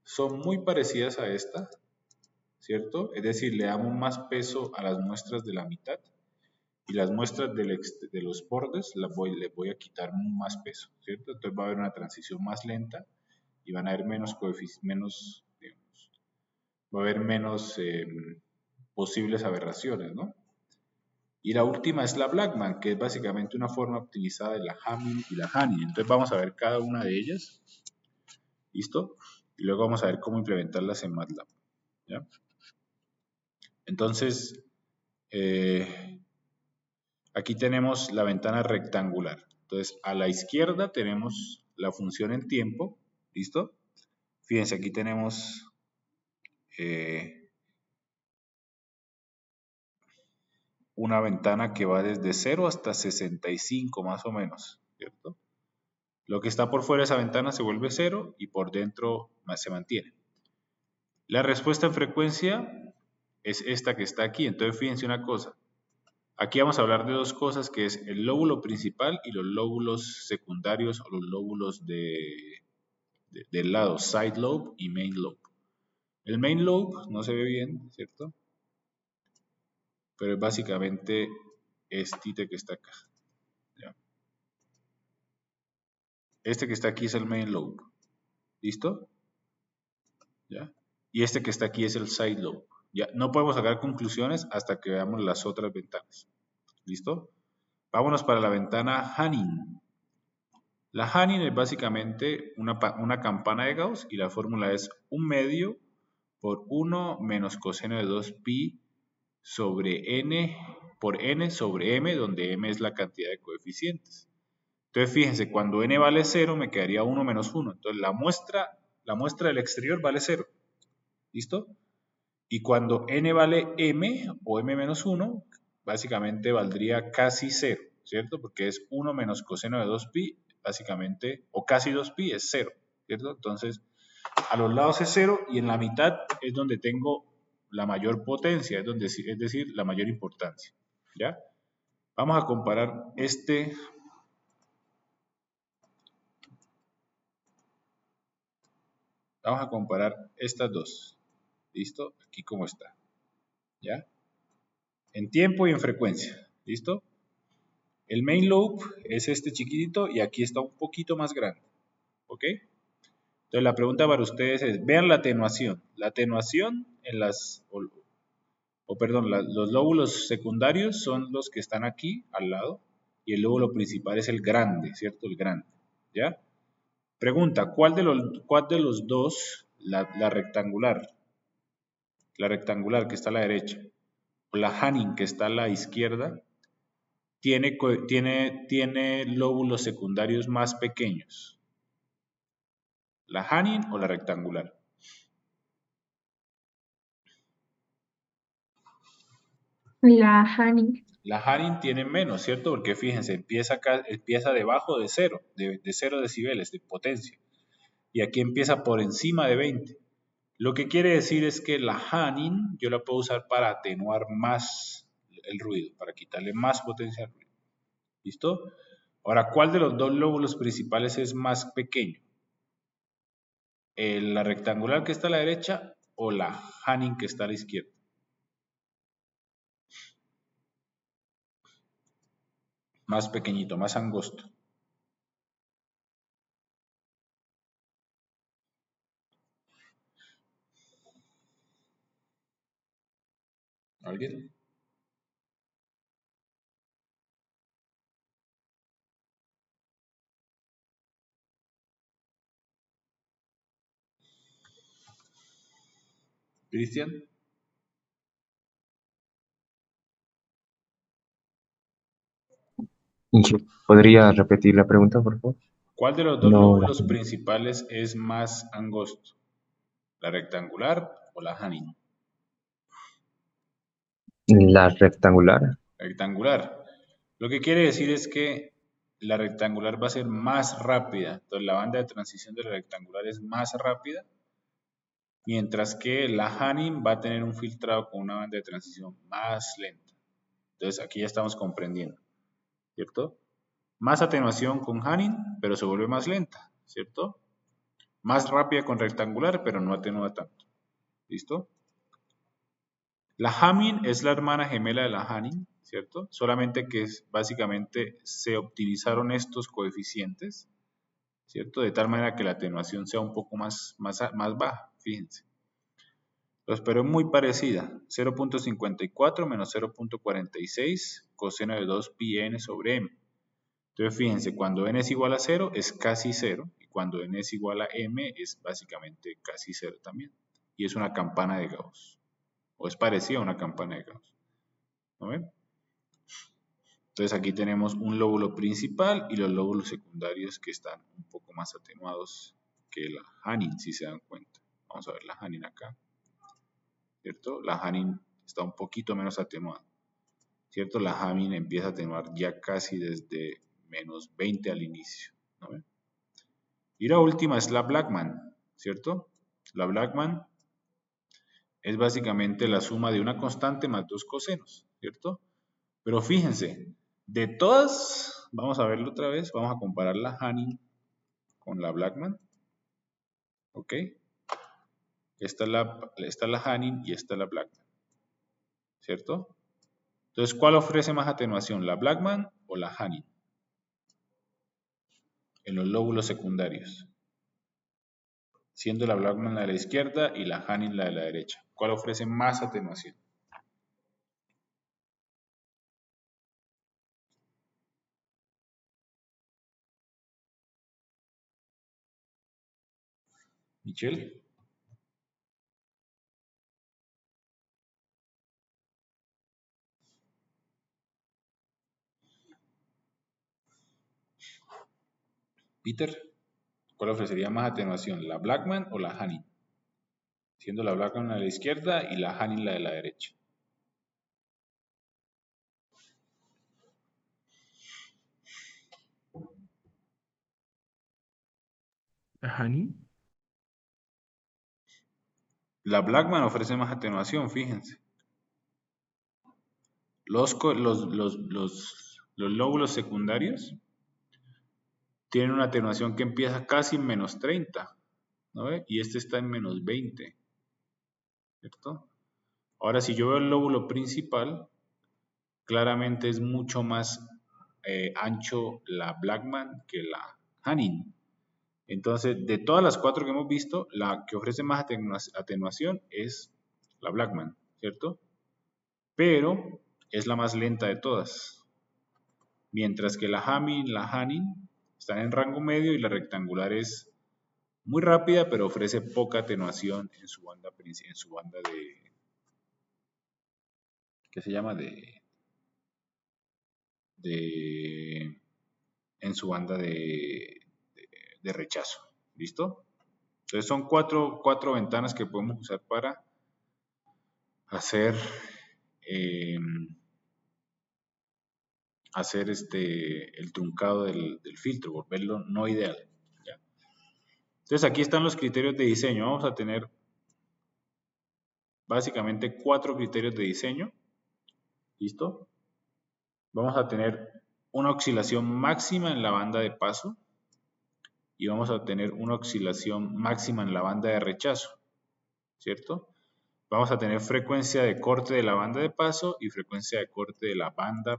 son muy parecidas a esta, ¿cierto? Es decir, le damos más peso a las muestras de la mitad y las muestras de los bordes les voy a quitar más peso, ¿cierto? Entonces va a haber una transición más lenta y van a haber menos coeficientes, va a haber menos posibles aberraciones, ¿no? Y la última es la Blackman, que es básicamente una forma optimizada de la Hamming y la Hanning. Entonces vamos a ver cada una de ellas, ¿listo? Y luego vamos a ver cómo implementarlas en MATLAB, ¿ya? Entonces, aquí tenemos la ventana rectangular. Entonces, a la izquierda tenemos la función en tiempo, ¿listo? Fíjense, aquí tenemos una ventana que va desde 0 hasta 65 más o menos, ¿cierto? Lo que está por fuera de esa ventana se vuelve 0 y por dentro se mantiene. La respuesta en frecuencia es esta que está aquí. Entonces fíjense una cosa. Aquí vamos a hablar de dos cosas, que es el lóbulo principal y los lóbulos secundarios o los lóbulos del lado, side lobe y main lobe. El main lobe no se ve bien, ¿cierto? Pero es básicamente este que está acá. ¿Ya? Este que está aquí es el main lobe. ¿Listo? ¿Ya? Y este que está aquí es el side lobe. ¿Ya? No podemos sacar conclusiones hasta que veamos las otras ventanas. ¿Listo? Vámonos para la ventana Hanning. La Hanning es básicamente una campana de Gauss y la fórmula es 1 medio por 1 menos coseno de 2pi sobre n por n sobre m, donde m es la cantidad de coeficientes. Entonces fíjense, cuando n vale 0 me quedaría 1 menos 1. Entonces la muestra del exterior vale 0. ¿Listo? Y cuando n vale m o m menos 1, básicamente valdría casi 0, ¿cierto? Porque es 1 menos coseno de 2pi, básicamente, o casi 2pi es 0, ¿cierto? Entonces, a los lados es 0 y en la mitad es donde tengo la mayor potencia, es decir, la mayor importancia, ¿ya? Vamos a comparar vamos a comparar estas dos. ¿Listo? Aquí como está. ¿Ya? En tiempo y en frecuencia. ¿Listo? El main lobe es este chiquitito y aquí está un poquito más grande. ¿Ok? Entonces la pregunta para ustedes es, vean la atenuación. La atenuación en los lóbulos secundarios son los que están aquí al lado y el lóbulo principal es el grande, ¿cierto? El grande. ¿Ya? Pregunta, ¿cuál de los dos, la rectangular que está a la derecha, o la Hanning que está a la izquierda, tiene lóbulos secundarios más pequeños? ¿La Hanning o la rectangular? La Hanning. La Hanning tiene menos, ¿cierto? Porque fíjense, empieza debajo de 0, de 0 decibeles de potencia. Y aquí empieza por encima de 20. Lo que quiere decir es que la Hanning yo la puedo usar para atenuar más el ruido, para quitarle más potencia al ruido. ¿Listo? Ahora, ¿cuál de los dos lóbulos principales es más pequeño? ¿La rectangular que está a la derecha o la Hanning que está a la izquierda? Más pequeñito, más angosto. ¿Alguien? ¿Cristian? ¿Podría repetir la pregunta, por favor? ¿Cuál de los dos No, lóbulos principales es más angosto? ¿La rectangular o la Hanin? la rectangular. Rectangular. Lo que quiere decir es que la rectangular va a ser más rápida. Entonces la banda de transición de la rectangular es más rápida, mientras que la Hanin va a tener un filtrado con una banda de transición más lenta. Entonces aquí ya estamos comprendiendo, ¿cierto? Más atenuación con Hanin, pero se vuelve más lenta, ¿cierto? Más rápida con rectangular, pero no atenúa tanto. ¿Listo? La Hamin es la hermana gemela de la Hanin, ¿cierto? Solamente que básicamente se optimizaron estos coeficientes, ¿cierto? De tal manera que la atenuación sea un poco más baja, fíjense. Pero es muy parecida, 0.54 menos 0.46 coseno de 2 pi n sobre m. Entonces fíjense, cuando n es igual a 0 es casi 0 y cuando n es igual a m es básicamente casi 0 también. Y es una campana de Gauss, o es parecida a una campana de Gauss. ¿No ven? Entonces aquí tenemos un lóbulo principal y los lóbulos secundarios que están un poco más atenuados que la Hanin, si se dan cuenta. Vamos a ver la Hanin acá, ¿cierto? La Hanin está un poquito menos atenuada, ¿cierto? La Hanin empieza a atenuar ya casi desde menos 20 al inicio, ¿no ven? Y la última es la Blackman, ¿cierto? La Blackman es básicamente la suma de una constante más dos cosenos, ¿cierto? Pero fíjense, de todas, vamos a verlo otra vez, vamos a comparar la Hanin con la Blackman, ¿ok? Esta es la Hanin y esta es la Blackman, ¿cierto? Entonces, ¿cuál ofrece más atenuación, la Blackman o la Hanin? En los lóbulos secundarios, siendo la Blackman la de la izquierda y la Hanin la de la derecha. ¿Cuál ofrece más atenuación? Michelle. Peter, ¿cuál ofrecería más atenuación, la Blackman o la Hanin? Siendo la Blackman la de la izquierda y la Hanin la de la derecha. ¿La Hanin? La Blackman ofrece más atenuación, fíjense. Los lóbulos secundarios tienen una atenuación que empieza casi en menos 30, ¿no ve? Y este está en menos 20, ¿cierto? Ahora, si yo veo el lóbulo principal, claramente es mucho más ancho la Blackman que la Hanin. Entonces, de todas las cuatro que hemos visto, la que ofrece más atenuación es la Blackman, ¿cierto? Pero es la más lenta de todas. Mientras que la Hamin y la Hanin están en rango medio y la rectangular es muy rápida, pero ofrece poca atenuación en su banda de, ¿qué se llama? En su banda de rechazo. ¿Listo? Entonces son cuatro ventanas que podemos usar para hacer el truncado del filtro, volverlo no ideal. ¿Ya? Entonces aquí están los criterios de diseño. Vamos a tener básicamente 4 criterios de diseño. ¿Listo? Vamos a tener una oscilación máxima en la banda de paso y vamos a tener una oscilación máxima en la banda de rechazo, ¿cierto? Vamos a tener frecuencia de corte de la banda de paso y frecuencia de corte de la banda,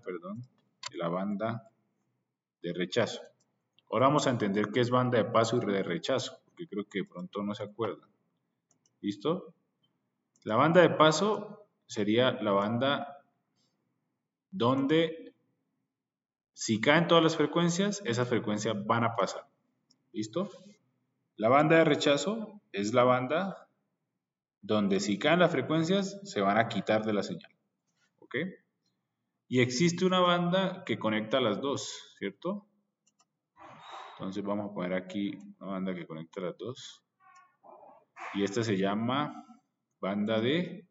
de rechazo. Ahora vamos a entender qué es banda de paso y de rechazo, porque creo que de pronto no se acuerdan. ¿Listo? La banda de paso sería la banda donde si caen todas las frecuencias, esas frecuencias van a pasar. ¿Listo? La banda de rechazo es la banda donde si caen las frecuencias, se van a quitar de la señal. ¿Ok? Y existe una banda que conecta las dos, ¿cierto? Entonces vamos a poner aquí una banda que conecta las dos. Y esta se llama banda de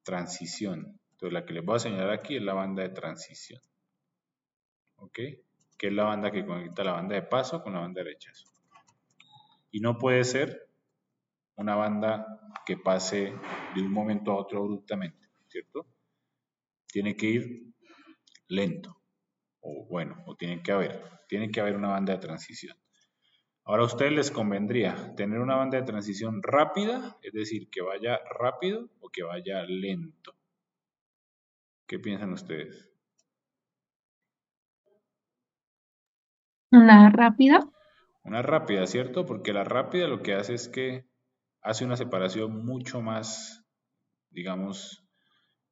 transición. Entonces la que les voy a señalar aquí es la banda de transición. ¿Ok? Que es la banda que conecta la banda de paso con la banda de rechazo. Y no puede ser una banda que pase de un momento a otro abruptamente, ¿cierto? Tiene que ir lento. O bueno, o tiene que haber una banda de transición. Ahora a ustedes les convendría tener una banda de transición rápida, es decir, que vaya rápido o que vaya lento. ¿Qué piensan ustedes? Una rápida. Una rápida, ¿cierto? Porque la rápida lo que hace es que hace una separación mucho más, digamos,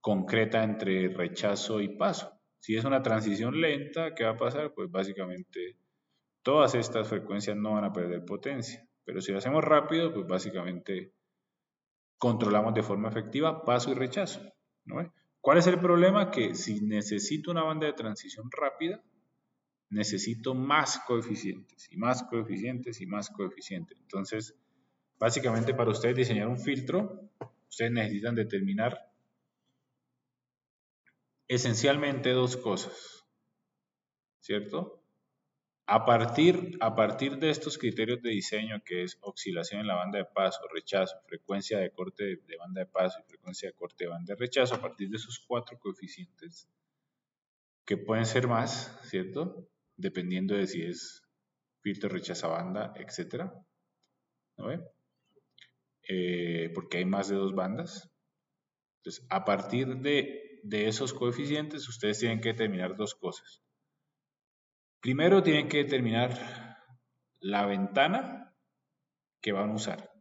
concreta entre rechazo y paso. Si es una transición lenta, ¿qué va a pasar? Pues básicamente todas estas frecuencias no van a perder potencia. Pero si lo hacemos rápido, pues básicamente controlamos de forma efectiva paso y rechazo, ¿no? ¿Cuál es el problema? Que si necesito una banda de transición rápida, necesito más coeficientes y más coeficientes y más coeficientes. Entonces, básicamente para ustedes diseñar un filtro, ustedes necesitan determinar esencialmente dos cosas, ¿cierto? A partir de estos criterios de diseño, que es oscilación en la banda de paso, rechazo, frecuencia de corte de banda de paso y frecuencia de corte de banda de rechazo, a partir de esos cuatro coeficientes, que pueden ser más, ¿cierto? Dependiendo de si es filtro rechaza banda, etcétera, ¿no ve? Porque hay más de dos bandas. Entonces, a partir de esos coeficientes, ustedes tienen que determinar dos cosas. Primero, tienen que determinar la ventana que van a usar.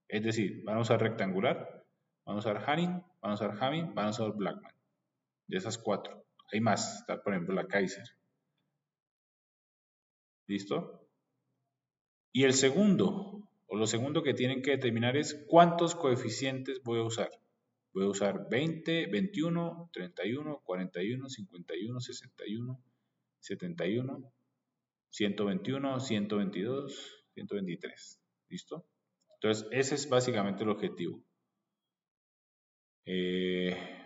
Es decir, van a usar rectangular, van a usar Hanning, van a usar Hamming, van a usar Blackman. De esas cuatro. Hay más, está por ejemplo la Kaiser. ¿Listo? Y el segundo, o lo segundo que tienen que determinar es cuántos coeficientes voy a usar. Voy a usar 20, 21, 31, 41, 51, 61, 71, 121, 122, 123. ¿Listo? Entonces, ese es básicamente el objetivo.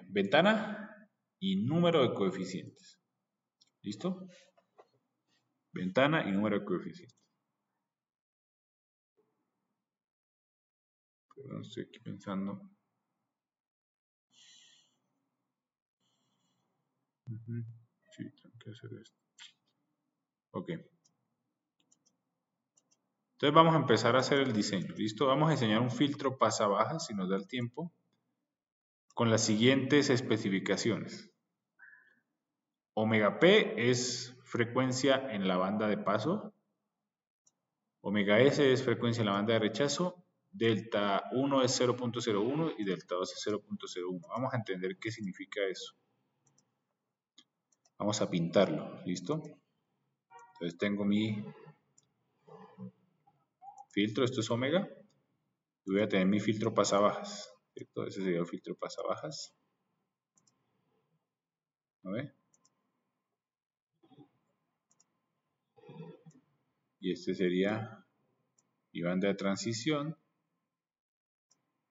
Ventana y número de coeficientes. ¿Listo? Ventana y número de coeficientes. Perdón, estoy aquí pensando. Sí, tengo que hacer esto. Ok. Entonces vamos a empezar a hacer el diseño. ¿Listo? Vamos a diseñar un filtro pasa-baja, si nos da el tiempo, con las siguientes especificaciones. Omega P es frecuencia en la banda de paso. Omega S es frecuencia en la banda de rechazo. Delta 1 es 0.01 y delta 2 es 0.01. Vamos a entender qué significa eso. Vamos a pintarlo, ¿listo? Entonces tengo mi filtro, esto es omega. Y voy a tener mi filtro pasabajas, ¿cierto? Ese sería el filtro pasabajas. ¿No ve? Y este sería mi banda de transición,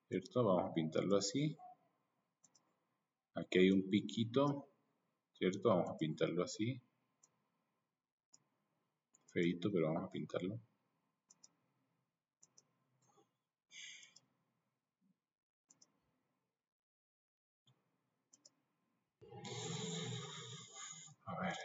¿cierto? Vamos a pintarlo así. Aquí hay un piquito, ¿cierto? Vamos a pintarlo así. Feito, pero vamos a pintarlo. A ver.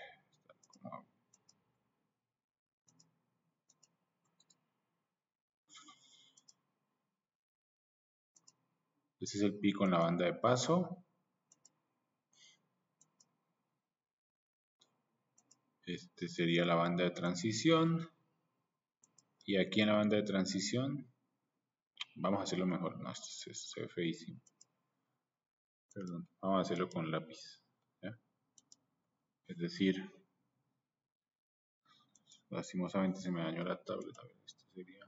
Ese es el pico en la banda de paso. Este sería la banda de transición. Y aquí en la banda de transición, vamos a hacerlo mejor. No, esto se ve feísimo. Perdón, vamos a hacerlo con lápiz. ¿Ya? Es decir, lastimosamente se me dañó la tablet. A ver, esto sería...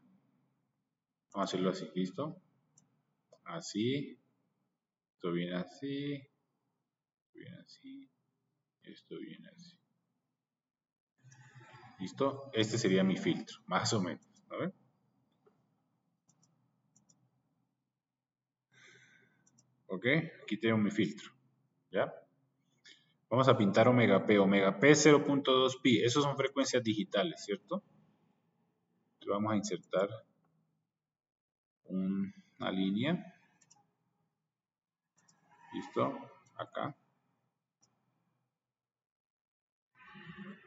Vamos a hacerlo así, ¿listo? Así. Esto viene así. Esto viene así. Esto viene así. ¿Listo? Este sería mi filtro, más o menos. A ver. Ok, aquí tengo mi filtro. ¿Ya? Vamos a pintar omega P. Omega P 0.2 pi. Esos son frecuencias digitales, ¿cierto? Entonces vamos a insertar una línea. ¿Listo? Acá.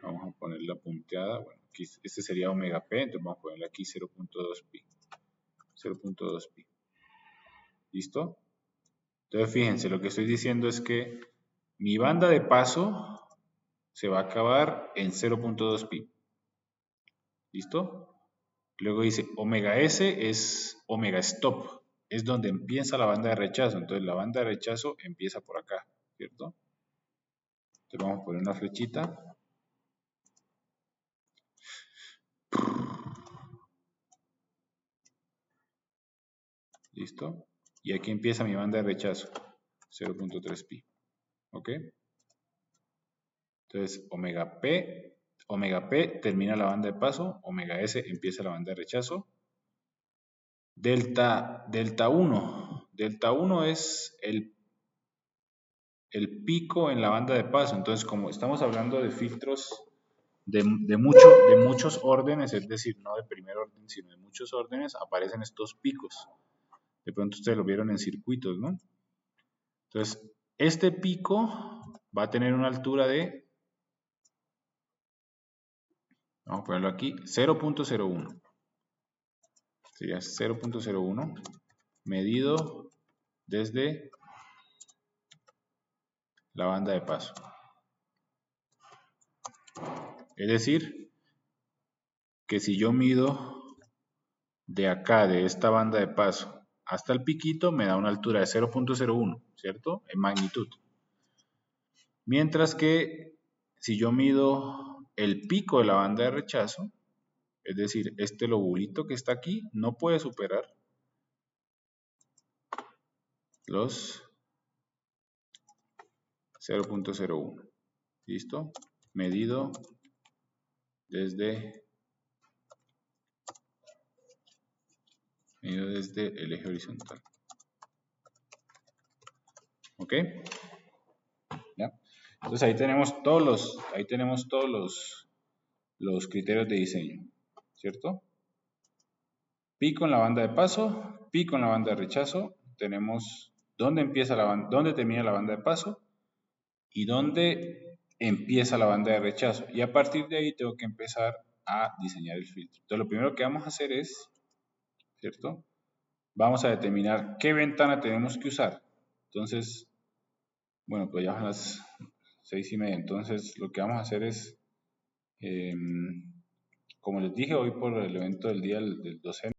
Vamos a poner la punteada. Bueno, aquí este sería omega P, entonces vamos a ponerle aquí 0.2 pi. 0.2 pi. ¿Listo? Entonces fíjense, lo que estoy diciendo es que mi banda de paso se va a acabar en 0.2 pi. ¿Listo? Luego dice omega S es omega stop. Es donde empieza la banda de rechazo. Entonces la banda de rechazo empieza por acá, ¿cierto? Entonces vamos a poner una flechita. ¿Listo? Y aquí empieza mi banda de rechazo. 0.3 pi. ¿Ok? Entonces omega P termina la banda de paso. Omega S empieza la banda de rechazo. Delta 1. Delta 1 es el pico en la banda de paso. Entonces, como estamos hablando de filtros de muchos órdenes, es decir, no de primer orden, sino de muchos órdenes, aparecen estos picos. De pronto ustedes lo vieron en circuitos, ¿no? Entonces, este pico va a tener una altura de, vamos a ponerlo aquí, 0.01. Sería 0.01 medido desde la banda de paso. Es decir, que si yo mido de acá, de esta banda de paso, hasta el piquito, me da una altura de 0.01, ¿cierto? En magnitud. Mientras que si yo mido el pico de la banda de rechazo, es decir, este lobulito que está aquí, no puede superar los 0.01. ¿Listo? Medido desde el eje horizontal. ¿Ok? ¿Ya? Entonces ahí tenemos todos los criterios de diseño, ¿cierto? Pico en la banda de paso, pico en la banda de rechazo, tenemos dónde termina la banda de paso y dónde empieza la banda de rechazo. Y a partir de ahí tengo que empezar a diseñar el filtro. Entonces lo primero que vamos a hacer es, ¿cierto? Vamos a determinar qué ventana tenemos que usar. Entonces, bueno, pues ya son las 6:30. Entonces lo que vamos a hacer es, como les dije hoy por el evento del día del docente,